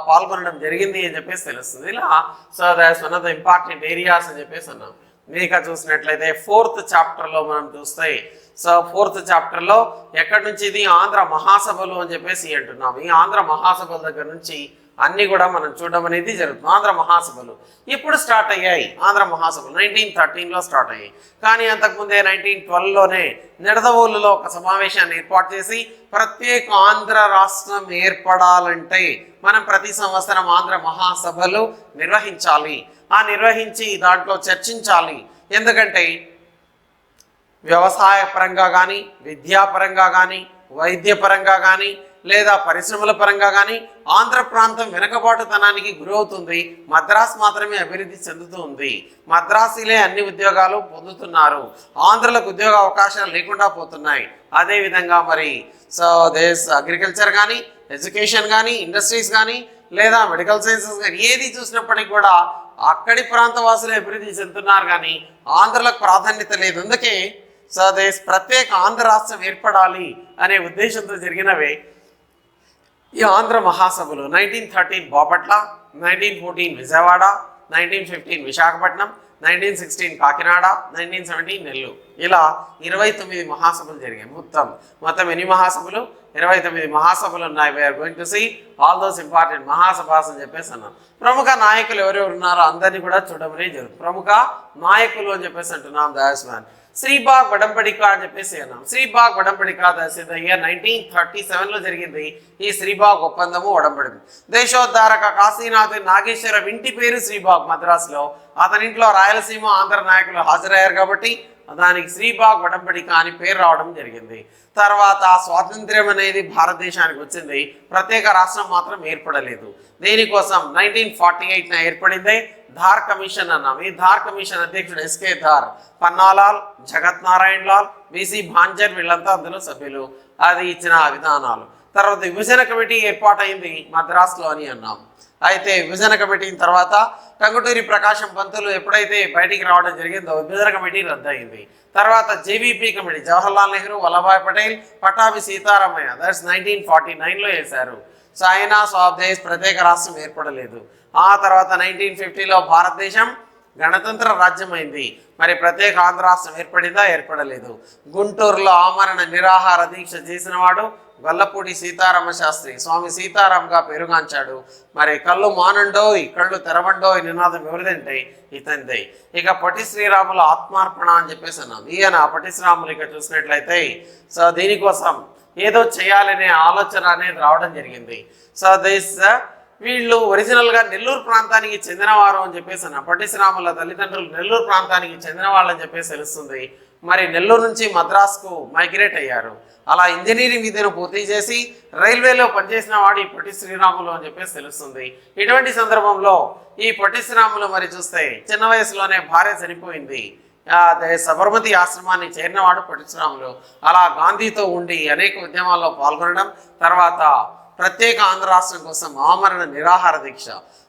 పాల్గొనడం జరిగింది అని చెప్పేసి తెలుస్తుంది. ఇలా so that's one of the important areas అని చెప్పేసి అన్నాం. మీక చూసినట్లయితే 4th చాప్టర్లో మనం చూస్తే, సో 4th చాప్టర్లో ఎక్కడి నుంచి ఇది ఆంధ్ర మహాసభలు అని చెప్పేసి అంటున్నాం. ఈ ఆంధ్ర మహాసభల దగ్గర నుంచి అన్ని కూడా మనం చూడడం అనేది జరుగుతుంది. ఆంధ్ర మహాసభలు ఇప్పుడు స్టార్ట్ అయ్యాయి. ఆంధ్ర మహాసభలు 1913లో స్టార్ట్ అయ్యాయి. కానీ అంతకుముందే 1912లోనే నిడదవోలులో ఒక సమావేశాన్ని ఏర్పాటు చేసి ప్రత్యేక ఆంధ్ర రాష్ట్రం ఏర్పడాలంటే మనం ప్రతి సంవత్సరం ఆంధ్ర మహాసభలు నిర్వహించాలి. నిర్వహించి దాంట్లో చర్చించాలి. ఎందుకంటే వ్యవసాయ పరంగా కానీ, విద్యాపరంగా కానీ, వైద్యపరంగా కానీ, లేదా పరిశ్రమల పరంగా కానీ ఆంధ్ర ప్రాంతం వెనుకబాటుతనానికి గురవుతుంది. మద్రాసు మాత్రమే అభివృద్ధి చెందుతూ ఉంది. మద్రాసులే అన్ని ఉద్యోగాలు పొందుతున్నారు. ఆంధ్రులకు ఉద్యోగ అవకాశాలు లేకుండా పోతున్నాయి. అదేవిధంగా మరి సో అగ్రికల్చర్ కానీ, ఎడ్యుకేషన్ కానీ, ఇండస్ట్రీస్ కానీ, లేదా మెడికల్ సైన్సెస్ కానీ ఏది చూసినప్పటికీ కూడా అక్కడి ప్రాంత వాసులే అభివృద్ధి చెందుతున్నారు కానీ ఆంధ్రులకు ప్రాధాన్యత లేదు. అందుకే సో ప్రత్యేక ఆంధ్ర రాష్ట్రం ఏర్పడాలి అనే ఉద్దేశంతో జరిగినవే ఈ ఆంధ్ర మహాసభలు. 1913 బాపట్ల, 1914 విజయవాడ, 1915 విశాఖపట్నం, 1916 కాకినాడ, 1917 నెల్లూరు. ఇలా 29 మహాసభలు జరిగాయి. మొత్తం ఎన్ని మహాసభలు? 29 మహాసభలు ఉన్నాయి. We are going to see all those important మహాసభాస్ అని చెప్పేసి అన్నాం. ప్రముఖ నాయకులు ఎవరెవరు ఉన్నారో అందరినీ కూడా చూడమనే జరుగుతుంది. ప్రముఖ నాయకులు అని చెప్పేసి అంటున్నాం. దాస్మాన్ శ్రీబాగ్ వడంబడిక అని చెప్పేసి అన్నాం. శ్రీబాగ్ వడంబడిక ఇయర్ 1937లో జరిగింది. ఈ శ్రీబాగ్ ఒప్పందము వడంబడిక. దేశోద్ధారక కాశీనాథ్ నాగేశ్వర ఇంటి పేరు శ్రీబాగ్ మద్రాసులో. అతని ఇంట్లో రాయలసీమ, ఆంధ్ర నాయకులు హాజరయ్యారు కాబట్టి దానికి శ్రీబాగ్ వడంబడిక అని పేరు రావడం జరిగింది. తర్వాత స్వాతంత్ర్యం అనేది భారతదేశానికి వచ్చింది, ప్రత్యేక రాష్ట్రం మాత్రం ఏర్పడలేదు. దీనికోసం 1948 ఏర్పడింది ధార్ కమిషన్ అన్నాం. ఈ ధార్ కమిషన్ అధ్యక్షుడు ఎస్కే ధార్, పన్నాలాల్, జగత్ నారాయణ లాల్, బిసి భాంజర్ వీళ్ళంతా అందులో సభ్యులు. అది ఇచ్చిన విధానాలు. తర్వాత విభజన కమిటీ ఏర్పాటైంది మద్రాసులో అని అన్నాం. అయితే విభజన కమిటీ తర్వాత టంగుటూరి ప్రకాశం పంతులు ఎప్పుడైతే బయటికి రావడం జరిగిందో విభజన కమిటీ రద్దయింది. తర్వాత JVP committee Jawaharlal Nehru, Vallabhbhai Patel, Pattabhi Sitaramayya, that's 1949లో వేశారు. చైనాస్ ఆఫ్ దేశ్ ప్రత్యేక రాష్ట్రం ఏర్పడలేదు. ఆ తర్వాత 1950లో భారతదేశం గణతంత్ర రాజ్యమైంది. మరి ప్రత్యేక ఆంధ్ర రాష్ట్రం ఏర్పడిందా? ఏర్పడలేదు. గుంటూరులో ఆమరణ నిరాహార దీక్ష చేసిన వాడు గొల్లపూడి సీతారామ శాస్త్రి, స్వామి సీతారాంగా పేరుగాంచాడు. మరి కళ్ళు మానండోయ్ కళ్ళు తెరవండోయ్ నినాదం ఎవరిదంటే ఇతందే. ఇక పొట్టి శ్రీరాముల ఆత్మార్పణ అని చెప్పేసి అన్నాం. ఈయన పొట్టి శ్రీరాములు ఇక చూసినట్లయితే సో దీనికోసం ఏదో చేయాలనే ఆలోచన అనేది రావడం జరిగింది. సో వీళ్ళు ఒరిజినల్గా నెల్లూరు ప్రాంతానికి చెందినవారు అని చెప్పేసి అన్న. పొట్టి శ్రీరాముల తల్లిదండ్రులు నెల్లూరు ప్రాంతానికి చెందిన వాళ్ళని చెప్పేసి తెలుస్తుంది. మరి నెల్లూరు నుంచి మద్రాసుకు మైగ్రేట్ అయ్యారు. అలా ఇంజనీరింగ్ విద్యను పూర్తి చేసి రైల్వేలో పనిచేసిన వాడు ఈ పొట్టి శ్రీరాములు అని చెప్పేసి తెలుస్తుంది. ఇటువంటి సందర్భంలో ఈ పొట్టి శ్రీరాములు మరి చూస్తే చిన్న వయసులోనే భార్య చనిపోయింది. సబర్మతి ఆశ్రమాన్ని చేరినవాడు పొట్టి శ్రీరాములు. అలా గాంధీతో ఉండి అనేక ఉద్యమాల్లో పాల్గొనడం, తర్వాత ప్రత్యేక ఆంధ్ర రాష్ట్రం కోసం ఆమరణ నిరాహార దీక్ష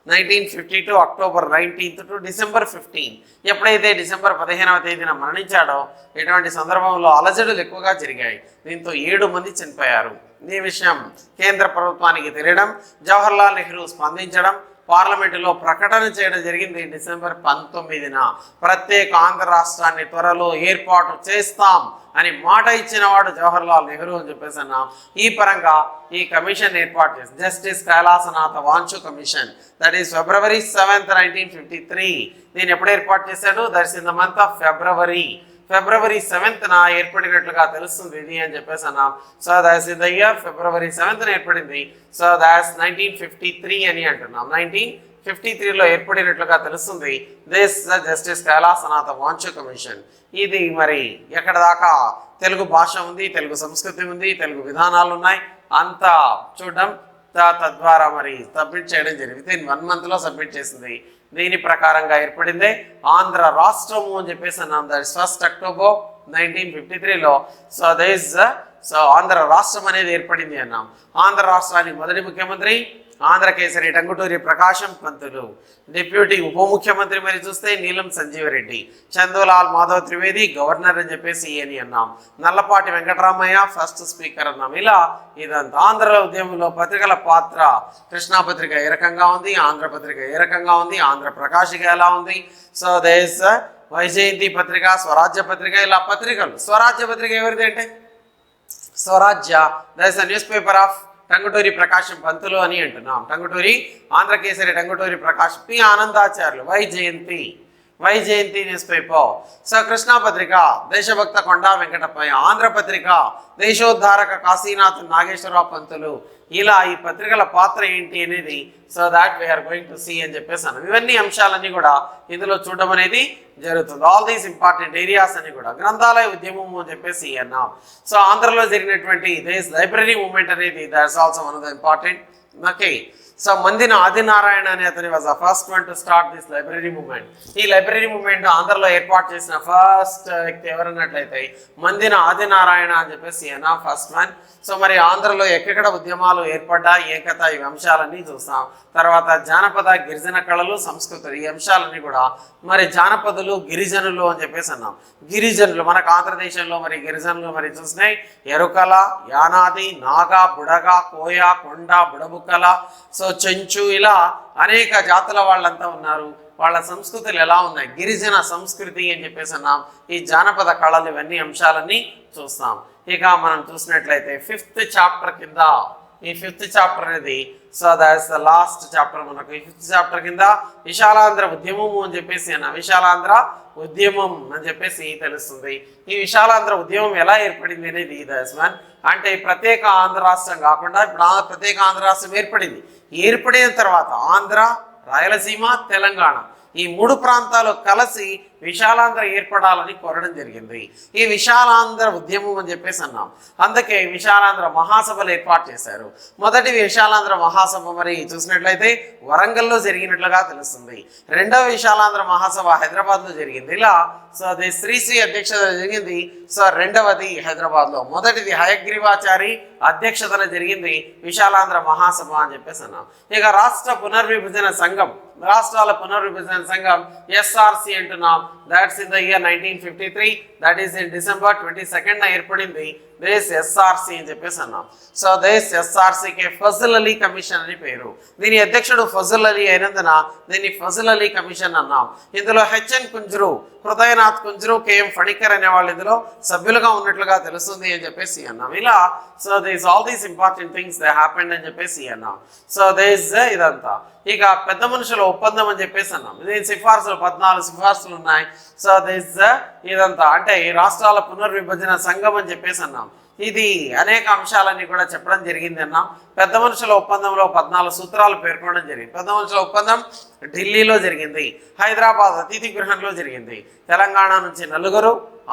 1952 అక్టోబర్ 19 టు డిసెంబర్ 15. ఎప్పుడైతే డిసెంబర్ 15వ తేదీన మరణించాడో ఇటువంటి సందర్భంలో అలజడులు ఎక్కువగా జరిగాయి. దీంతో 7 మంది చనిపోయారు. ఈ విషయం కేంద్ర ప్రభుత్వానికి తెలియడం, జవహర్లాల్ నెహ్రూ స్పందించడం, పార్లమెంటులో ప్రకటన చేయడం జరిగింది. డిసెంబర్ 19న ప్రత్యేక ఆంధ్ర రాష్ట్రాన్ని త్వరలో ఏర్పాటు చేస్తాం అని మాట ఇచ్చిన వాడు జవహర్లాల్ నెహ్రూ అని చెప్పేసి అన్నాం. ఈ పరంగా ఈ కమిషన్ ఏర్పాటు చేసి justice Kailasanatha Wanchoo commission, that is February 7th, 1953. దీన్ని ఎప్పుడు ఏర్పాటు చేశాడు? That's in the month of February 7th ఏర్పడినట్లుగా తెలుస్తుంది ఇది అని చెప్పేసి అన్నాం. So that's in the year February 7th ఏర్పడింది. సో దాట్స్ 1953 అని అంటున్నాం. 1953లో ఏర్పడినట్లుగా తెలుస్తుంది. This justice Kailasanatha Wanchoo commission. ఇది మరి ఎక్కడ దాకా తెలుగు భాష ఉంది, తెలుగు సంస్కృతి ఉంది, తెలుగు విధానాలు ఉన్నాయి అంతా చూడడం, తద్వారా మరి సబ్మిట్ చేయడం జరిగింది. విత్ ఇన్ 1 monthలో సబ్మిట్ చేసింది. దీని ప్రకారంగా ఏర్పడిందే ఆంధ్ర రాష్ట్రము అని చెప్పేసి అన్నాం. దట్స్ 1st October 1953లో సో ఆంధ్ర రాష్ట్రం అనేది ఏర్పడింది అన్నాం. ఆంధ్ర రాష్ట్రానికి మొదటి ముఖ్యమంత్రి ఆంధ్రకేసరి టంగుటూరి ప్రకాశం పంతులు, డిప్యూటీ ఉప ముఖ్యమంత్రి మరి చూస్తే నీలం సంజీవరెడ్డి, చందులాల్ మాధవ్ త్రివేది గవర్నర్ అని చెప్పేసి అని అన్నాం. నల్లపాటి వెంకటరామయ్య ఫస్ట్ స్పీకర్ అన్నాం. ఇలా ఇదంతా ఆంధ్ర ఉద్యమంలో పత్రికల పాత్ర. కృష్ణా పత్రిక ఏ రకంగా ఉంది, ఆంధ్రపత్రిక ఏ రకంగా ఉంది, ఆంధ్ర ప్రకాశిక ఎలా ఉంది, సో దేశ వైజయంతి పత్రిక, స్వరాజ్య పత్రిక, ఇలా పత్రికలు. స్వరాజ్య పత్రిక ఎవరిది అంటే Swarajya, that is the newspaper of Tanguturi Prakasam Pantulu అని అంటున్నాం. Tanguturi Andhrakesari Tanguturi Prakasam, P Anandacharyulu, Vyjayanthi newspaper. So Krishna Patrika Desabhakta కొండా వెంకటప్పయ్య, ఆంధ్రపత్రిక దేశోద్ధారక కాశీనాథ్ నాగేశ్వరరావు పంతులు. ఇలా ఈ పత్రికల పాత్ర ఏంటి అనేది so that we are going to see అని చెప్పేసి అన్నాం. ఇవన్నీ అంశాలన్నీ కూడా ఇందులో చూడడం అనేది జరుగుతుంది. ఆల్ దీస్ ఇంపార్టెంట్ ఏరియాస్ అని కూడా గ్రంథాలయ ఉద్యమం అని చెప్పేసి అన్నాం. సో ఆంధ్రలో జరిగినటువంటి దేశ్ లైబ్రరీ మూవ్మెంట్ అనేది that's also one of the important. Okay, so Mandina Adinarayana అనే అతని was the first one to start this library movement. ఈ లైబ్రరీ మూవ్మెంట్ ఆంధ్రలో ఏర్పాటు చేసిన ఫస్ట్ వ్యక్తి ఎవరన్నట్లయితే మందిన ఆదినారాయణ అని చెప్పేసి అన్నా ఫస్ట్ వన్. సో మరి ఆంధ్రలో ఎక్కడ ఉద్యమాలు ఏర్పడ్డా ఏకత, ఈ అంశాలన్నీ చూస్తాం. తర్వాత జానపద గిరిజన కళలు సంస్కృతులు, ఈ అంశాలన్నీ కూడా మరి జానపదులు గిరిజనులు అని చెప్పేసి అన్నాం. గిరిజనులు మనకు ఆంధ్రదేశంలో మరి గిరిజనులు మరి చూసినాయి ఎరుకల, యానాది, నాగ, బుడగ, కోయ, కొండ, బుడబుక్కల, సో చెంచు, ఇలా అనేక జాతుల వాళ్ళంతా ఉన్నారు. వాళ్ళ సంస్కృతులు ఎలా ఉన్నాయి, గిరిజన సంస్కృతి అని చెప్పేసి అన్నాం. ఈ జానపద కళలు ఇవన్నీ అంశాలన్నీ చూస్తాం. ఇక మనం చూసినట్లయితే 5th చాప్టర్ కింద, ఈ 5th చాప్టర్ అనేది so that's the last chapter. మనకు ఈ 5th చాప్టర్ కింద విశాలాంధ్ర ఉద్యమము అని చెప్పేసి అన్న విశాలాంధ్ర ఉద్యమం అని చెప్పేసి తెలుస్తుంది. ఈ విశాలాంధ్ర ఉద్యమం ఎలా ఏర్పడింది అనేది దట్స్ వన్. అంటే ప్రత్యేక ఆంధ్ర రాష్ట్రం కాకుండా ఇప్పుడు ప్రత్యేక ఆంధ్ర రాష్ట్రం ఏర్పడింది. ఏర్పడిన తర్వాత ఆంధ్ర, రాయలసీమ, తెలంగాణ ఈ 3 ప్రాంతాలు కలిసి విశాలాంధ్ర ఏర్పడాలని కోరడం జరిగింది. ఈ విశాలాంధ్ర ఉద్యమం అని చెప్పేసి అన్నాం. అందుకే విశాలాంధ్ర మహాసభలు ఏర్పాటు చేశారు. మొదటి విశాలాంధ్ర మహాసభ మరి చూసినట్లయితే వరంగల్లో జరిగినట్లుగా తెలుస్తుంది. రెండవ విశాలాంధ్ర మహాసభ హైదరాబాద్లో జరిగింది. ఇలా సో అది శ్రీశ్రీ అధ్యక్షత జరిగింది. సో రెండవది హైదరాబాద్లో, మొదటిది హయగ్రీవాచారి అధ్యక్షతన జరిగింది విశాలాంధ్ర మహాసభ అని చెప్పేసి అన్నాం. ఇక రాష్ట్ర పునర్విభజన సంఘం, రాష్ట్రాల పునర్విభజన సంఘం ఎస్ఆర్సి అంటున్నాం. That's in the year 1953, that is in December 22nd ఏర్పడింది దేశ్ ఎస్ఆర్సి అని చెప్పేసి అన్నాం. సో దేశ్ ఎస్ఆర్సికి ఫజల్ అలీ కమిషన్ అని పేరు. దీని అధ్యక్షుడు ఫజల్ అలీ అయినందున దీన్ని ఫజల్ అలీ కమిషన్ అన్నాం. ఇందులో హెచ్ఎన్ కుంజ్రు, హృదయనాథ్ కుంజ్రు, కేఎం ఫణికర్ అనే వాళ్ళు ఇందులో సభ్యులుగా ఉన్నట్లుగా తెలుస్తుంది అని చెప్పేసి అన్నాం. ఇలా so this all these important things they happened అని చెప్పేసి అన్నాం. సో దిస్ ఇదంతా. ఇక పెద్ద మనుషుల ఒప్పందం అని చెప్పేసి అన్నాం. దీని సిఫార్సులు 14 సిఫార్సులు ఉన్నాయి. సో దిస్ ఇదంతా అంటే ఈ రాష్ట్రాల పునర్విభజన సంఘం అని చెప్పేసి అన్నాం. ఇది అనేక అంశాలన్నీ కూడా చెప్పడం జరిగింది అన్నాం. పెద్ద మనుషుల ఒప్పందంలో 14 సూత్రాలు పేర్కొనడం జరిగింది. పెద్ద మనుషుల ఒప్పందం ఢిల్లీలో జరిగింది, హైదరాబాద్ అతిథి గృహంలో జరిగింది. తెలంగాణ నుంచి 4,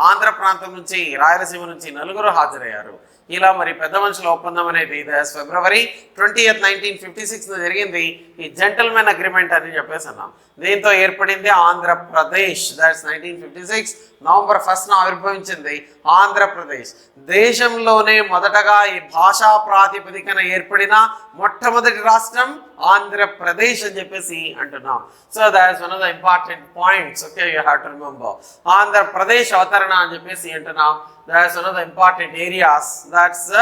ఆంధ్ర ప్రాంతం నుంచి, రాయలసీమ నుంచి 4 హాజరయ్యారు. ఇలా మరి పెద్ద మనుషుల ఒప్పందం అనేది February 20th, 1956 జరిగింది. ఈ జెంటల్మెన్ అగ్రిమెంట్ అని చెప్పేసి అన్నాం. దీంతో ఏర్పడింది ఆంధ్రప్రదేశ్. దాట్స్ 1956 November 1st ఆవిర్భవించింది ఆంధ్రప్రదేశ్. దేశంలోనే మొదటగా ఈ భాషా ప్రాతిపదికన ఏర్పడిన మొట్టమొదటి రాష్ట్రం ఆంధ్రప్రదేశ్ అని చెప్పేసి అంటున్నాం. So that's one of the important points. Okay, you have to remember Andhra Pradesh అవతరణ అని చెప్పేసి అంటున్నాం. That's one of the important areas that's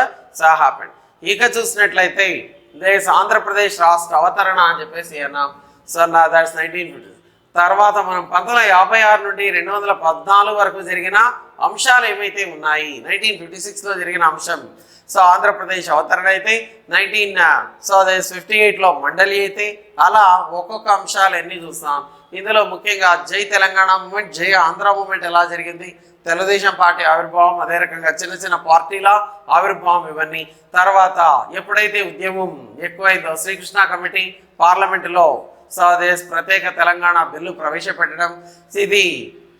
happened. ఇక చూసినట్లయితే దేశ ఆంధ్రప్రదేశ్ రాష్ట్ర అవతరణ అని చెప్పేసి అన్నాం. So that's 1950. తర్వాత మనం 1956 నుండి 2014 వరకు జరిగిన అంశాలు ఏమైతే ఉన్నాయి, 1956లో జరిగిన అంశం సో ఆంధ్రప్రదేశ్ అవతరణ అయితే, 1958లో మండలి అయితే, అలా ఒక్కొక్క అంశాలు ఎన్ని చూస్తాం. ఇందులో ముఖ్యంగా జై తెలంగాణ మూమెంట్, జై ఆంధ్ర మూమెంట్ ఎలా జరిగింది, తెలుగుదేశం పార్టీ ఆవిర్భావం, అదే రకంగా చిన్న చిన్న పార్టీల ఆవిర్భావం, ఇవన్నీ. తర్వాత ఎప్పుడైతే ఉద్యమం ఎక్కువైందో శ్రీకృష్ణ కమిటీ పార్లమెంటులో సో దేశ్ ప్రత్యేక తెలంగాణ బిల్లు ప్రవేశపెట్టడం, ఇది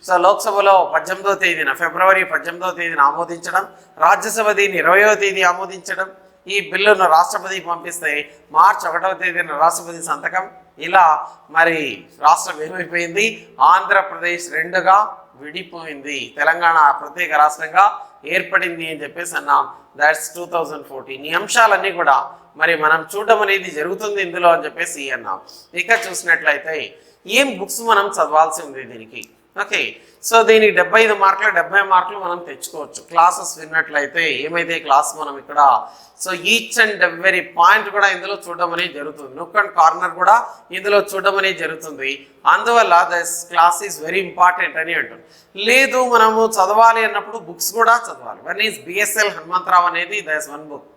సో లోక్సభలో 18వ తేదీన February 18వ తేదీన ఆమోదించడం, రాజ్యసభ దీన్ని 20వ తేదీ ఆమోదించడం, ఈ బిల్లును రాష్ట్రపతికి పంపిస్తే March 1వ తేదీన రాష్ట్రపతి సంతకం. ఇలా మరి రాష్ట్రం ఏమైపోయింది, ఆంధ్రప్రదేశ్ 2గా విడిపోయింది, తెలంగాణ ప్రత్యేక రాష్ట్రంగా ఏర్పడింది అని చెప్పేసి అన్నాం. దాట్స్ 2014. ఈ అంశాలన్నీ కూడా మరి మనం చూడడం అనేది జరుగుతుంది ఇందులో అని చెప్పేసి అన్నాం. ఇక చూసినట్లయితే ఏం బుక్స్ మనం చదవాల్సి ఉంది దీనికి. ఓకే, సో దీనికి 75 మార్కులు 70 మార్కులు మనం తెచ్చుకోవచ్చు క్లాసెస్ విన్నట్లయితే. ఏమైతే క్లాస్ మనం ఇక్కడ so each and every point కూడా ఇందులో చూడడం అనేది జరుగుతుంది, నొక్ అండ్ కార్నర్ కూడా ఇందులో చూడడం అనేది జరుగుతుంది. అందువల్ల this class is very important అని అంటుంది. లేదు మనము చదవాలి అన్నప్పుడు బుక్స్ కూడా చదవాలి. వన్ ఈజ్ బిఎస్ఎల్ హనుమంతరావు అనేది దస్ 1 బుక్,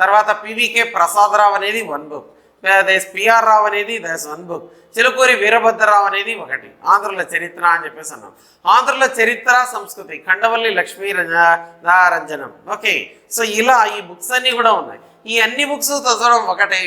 తర్వాత పివికే ప్రసాదరావు అనేది 1 బుక్, పిఆర్ రావు అనేది దస్ 1 బుక్, చిలుకూరి వీరభద్రరావు అనేది 1, ఆంధ్రుల చరిత్ర అని చెప్పేసి అన్నాం. ఆంధ్రుల చరిత్ర సంస్కృతి ఖండవల్లి లక్ష్మీ రంజనం. ఓకే, సో ఇలా ఈ బుక్స్ అన్నీ కూడా ఉన్నాయి. ఈ అన్ని బుక్స్ చదవడం ఒకటే,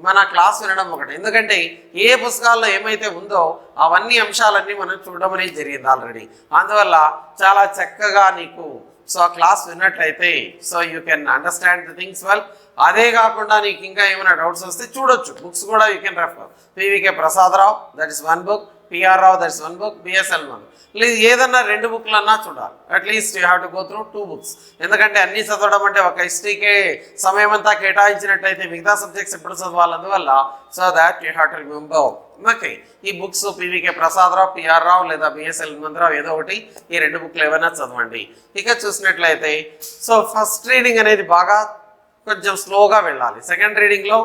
మన క్లాస్ వినడం ఒకటే. ఎందుకంటే ఏ పుస్తకాల్లో ఏమైతే ఉందో అవన్నీ అంశాలన్నీ మనం చూడడం అనేది జరిగింది ఆల్రెడీ. అందువల్ల చాలా చక్కగా నీకు సో ఆ క్లాస్ విన్నట్లయితే so you can understand the things well. అదే కాకుండా నీకు ఇంకా ఏమైనా డౌట్స్ వస్తే చూడొచ్చు, బుక్స్ కూడా you can refer. PVK Prasadarao that is 1 book, PR Rao that is 1 book, BSL 1. లేదు ఏదన్నా 2 బుక్లన్నా చూడాలి. At least you have to go through 2 books. ఎందుకంటే అన్నీ చదవడం అంటే ఒక హిస్టరీకే సమయం అంతా కేటాయించినట్లయితే మిగతా సబ్జెక్ట్స్ ఎప్పుడు చదవాలి. అందువల్ల so that you have to remember. Okay, ఈ బుక్స్ పివికే ప్రసాదరావు, పిఆర్ రావు లేదా బిఎస్ఎల్ హనుమంతరావు ఏదో ఒకటి, ఈ 2 బుక్లు ఏమైనా చదవండి. ఇక చూసినట్లయితే సో ఫస్ట్ రీడింగ్ అనేది బాగా కొంచెం స్లోగా వెళ్ళాలి, సెకండ్ రీడింగ్లో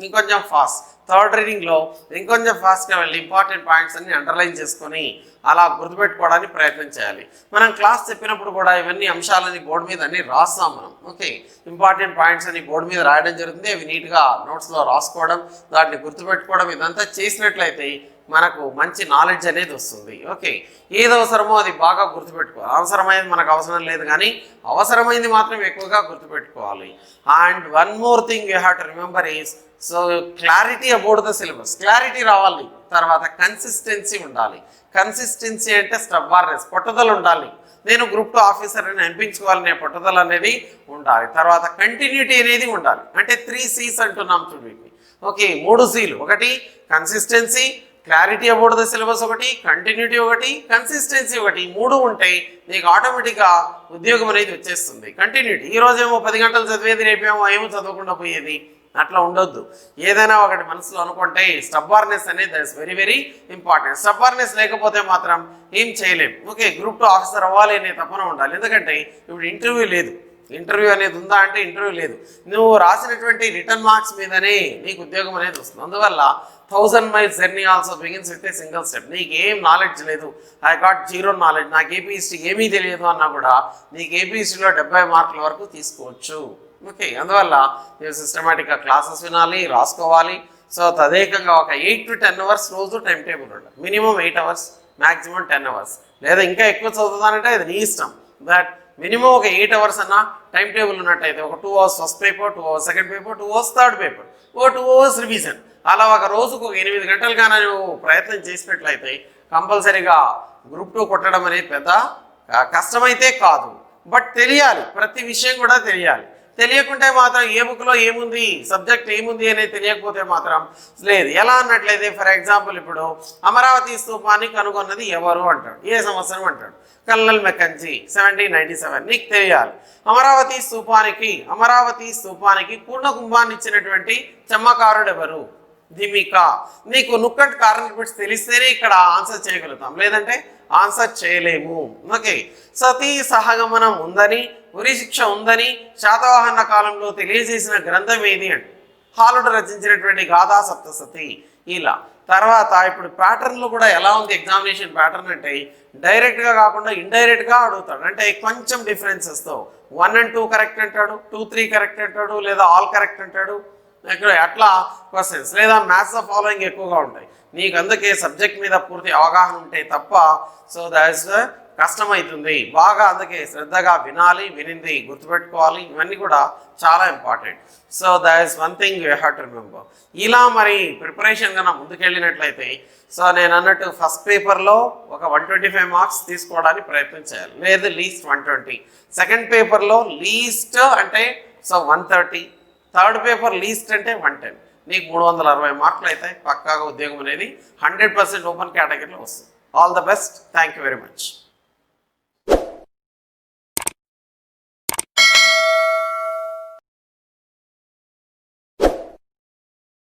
ఇంకొంచెం ఫాస్ట్, థర్డ్ రీడింగ్లో ఇంకొంచెం ఫాస్ట్గా వెళ్ళి ఇంపార్టెంట్ పాయింట్స్ అన్ని అండర్లైన్ చేసుకొని అలా గుర్తుపెట్టుకోవడానికి ప్రయత్నం చేయాలి. మనం క్లాస్ చెప్పినప్పుడు కూడా ఇవన్నీ అంశాలని బోర్డు మీద అన్ని రాస్తాం మనం. ఓకే, ఇంపార్టెంట్ పాయింట్స్ అని బోర్డు మీద రాయడం జరుగుతుంది, అవి నీట్గా నోట్స్లో రాసుకోవడం, దాన్ని గుర్తుపెట్టుకోవడం, ఇదంతా చేసినట్లయితే మనకు మంచి నాలెడ్జ్ అనేది వస్తుంది. ఓకే, ఏది అవసరమో అది బాగా గుర్తుపెట్టుకోవాలి. అవసరమైనది మనకు అవసరం లేదు కానీ అవసరమైంది మాత్రం ఎక్కువగా గుర్తుపెట్టుకోవాలి. And one more thing you have to remember is so clarity about the syllabus. Clarity రావాలి. తర్వాత కన్సిస్టెన్సీ ఉండాలి. కన్సిస్టెన్సీ అంటే స్టబ్బార్నెస్, పట్టుదల ఉండాలి. నేను గ్రూప్ 2 ఆఫీసర్ అని అనిపించుకోవాలనే పట్టుదల అనేది ఉండాలి. తర్వాత కంటిన్యూటీ అనేది ఉండాలి. అంటే 3 C's అంటున్నాం చూడండి. ఓకే, 3 C'లు. ఒకటి consistency, clarity about the syllabus ఒకటి, కంటిన్యూటీ ఒకటి, కన్సిస్టెన్సీ ఒకటి. 3 ఉంటాయి, నీకు ఆటోమేటిక్గా ఉద్యోగం అనేది వచ్చేస్తుంది. కంటిన్యూటీ, ఈరోజేమో 10 గంటలు చదివేది రేపేమో ఏమో చదవకుండా పోయేది, అట్లా ఉండొద్దు. ఏదైనా ఒకటి మనసులో అనుకుంటే స్టబ్బార్నెస్ అనేది that is very very important. Stubbornness లేకపోతే మాత్రం ఏం చేయలేం. ఓకే, గ్రూప్ 2 ఆఫీసర్ అవ్వాలి అనే తపన ఉండాలి. ఎందుకంటే ఇప్పుడు ఇంటర్వ్యూ లేదు. ఇంటర్వ్యూ అనేది ఉందా అంటే ఇంటర్వ్యూ లేదు. నువ్వు రాసినటువంటి రిటర్న్ మార్క్స్ మీదనే నీకు ఉద్యోగం అనేది వస్తుంది. అందువల్ల 1000 miles journey also begins with a single step. నీకు ఏం నాలెడ్జ్ లేదు, ఐ గాట్ 0 నాలెడ్జ్, నాకు ఏపీఎస్టీ ఏమీ తెలియదు అన్నా కూడా నీకు ఏపీఎస్టీలో 70 మార్కుల వరకు తీసుకోవచ్చు. ఓకే, అందువల్ల మీరు సిస్టమేటిక్గా క్లాసెస్ వినాలి, రాసుకోవాలి. సో తదేకంగా ఒక 8 to 10 hours రోజు టైం టేబుల్ ఉండాలి. Minimum 8 hours, maximum 10 hours. లేదా ఇంకా ఎక్కువ చదువుతానంటే అది నీ ఇష్టం. దట్ మినిమం ఒక 8 hours అన్న టైం టేబుల్ ఉన్నట్టయితే ఒక 2 hours first paper, 2 hours second paper, 2 hours third paper, ఓ 2 hours రివిజన్. అలా ఒక రోజుకు 8 గంటలుగానే నువ్వు ప్రయత్నం చేసినట్లయితే కంపల్సరీగా గ్రూప్ 2 కొట్టడం అనేది పెద్ద కష్టమైతే కాదు. బట్ తెలియాలి, ప్రతి విషయం కూడా తెలియాలి. తెలియకుంటే మాత్రం ఏ బుక్లో ఏముంది, సబ్జెక్ట్ ఏముంది అనేది తెలియకపోతే మాత్రం లేదు. ఎలా అన్నట్లయితే ఫర్ ఎగ్జాంపుల్ ఇప్పుడు అమరావతి స్తూపాన్ని కనుగొన్నది ఎవరు అంటాడు, ఏ సంవత్సరం అంటాడు, కల్నల్ మెకంజీ 1797. నీకు తెలియాలి. అమరావతి స్తూపానికి పూర్ణ కుంభాన్ని ఇచ్చినటువంటి చమ్మకారుడు ఎవరు, దిమిక. నీకు నుక్కటి కారణం గురించి తెలిస్తేనే ఇక్కడ ఆన్సర్ చేయగలుగుతాం, లేదంటే ఆన్సర్ చేయలేము. ఓకే, సతీ సహగమనం ఉందని, ఉరి శిక్ష ఉందని శాతవాహన కాలంలో తెలియజేసిన గ్రంథం ఏది అంటే హాలుడు రచించినటువంటి గాథా సప్తసతి. ఇలా తర్వాత ఇప్పుడు ప్యాటర్న్లో కూడా ఎలా ఉంది ఎగ్జామినేషన్ ప్యాటర్న్ అంటే డైరెక్ట్గా కాకుండా ఇండైరెక్ట్గా అడుగుతాడు. అంటే కొంచెం డిఫరెన్సెస్తో 1 and 2 కరెక్ట్ అంటాడు, 2, 3 కరెక్ట్ అంటాడు, లేదా ఆల్ కరెక్ట్ అంటాడు. ఇక్కడ అట్లా క్వశ్చన్స్, లేదా మ్యాథ్స్ ఆఫ్ ఫాలోయింగ్ ఎక్కువగా ఉంటాయి. నీకు అందుకే సబ్జెక్ట్ మీద పూర్తి అవగాహన ఉంటే తప్ప సో దాట్స్ కష్టమవుతుంది బాగా. అందుకే శ్రద్ధగా వినాలి, వినింది గుర్తుపెట్టుకోవాలి. ఇవన్నీ కూడా చాలా important. So that is one thing you have to remember. ఇలా మరి ప్రిపరేషన్ కన్నా ముందుకెళ్ళినట్లయితే సో నేను అన్నట్టు ఫస్ట్ పేపర్లో ఒక 125 మార్క్స్ తీసుకోవడానికి ప్రయత్నం చేయాలి, లేదు లీస్ట్ 120. సెకండ్ పేపర్లో లీస్ట్ అంటే సో 130. థర్డ్ పేపర్ లీస్ట్ అంటే 110. నీకు 360 మార్కులు అయితే పక్కాగా ఉద్యోగం అనేది 100% ఓపెన్ కేటగిరీలో వస్తుంది. All the best. Thank you very much.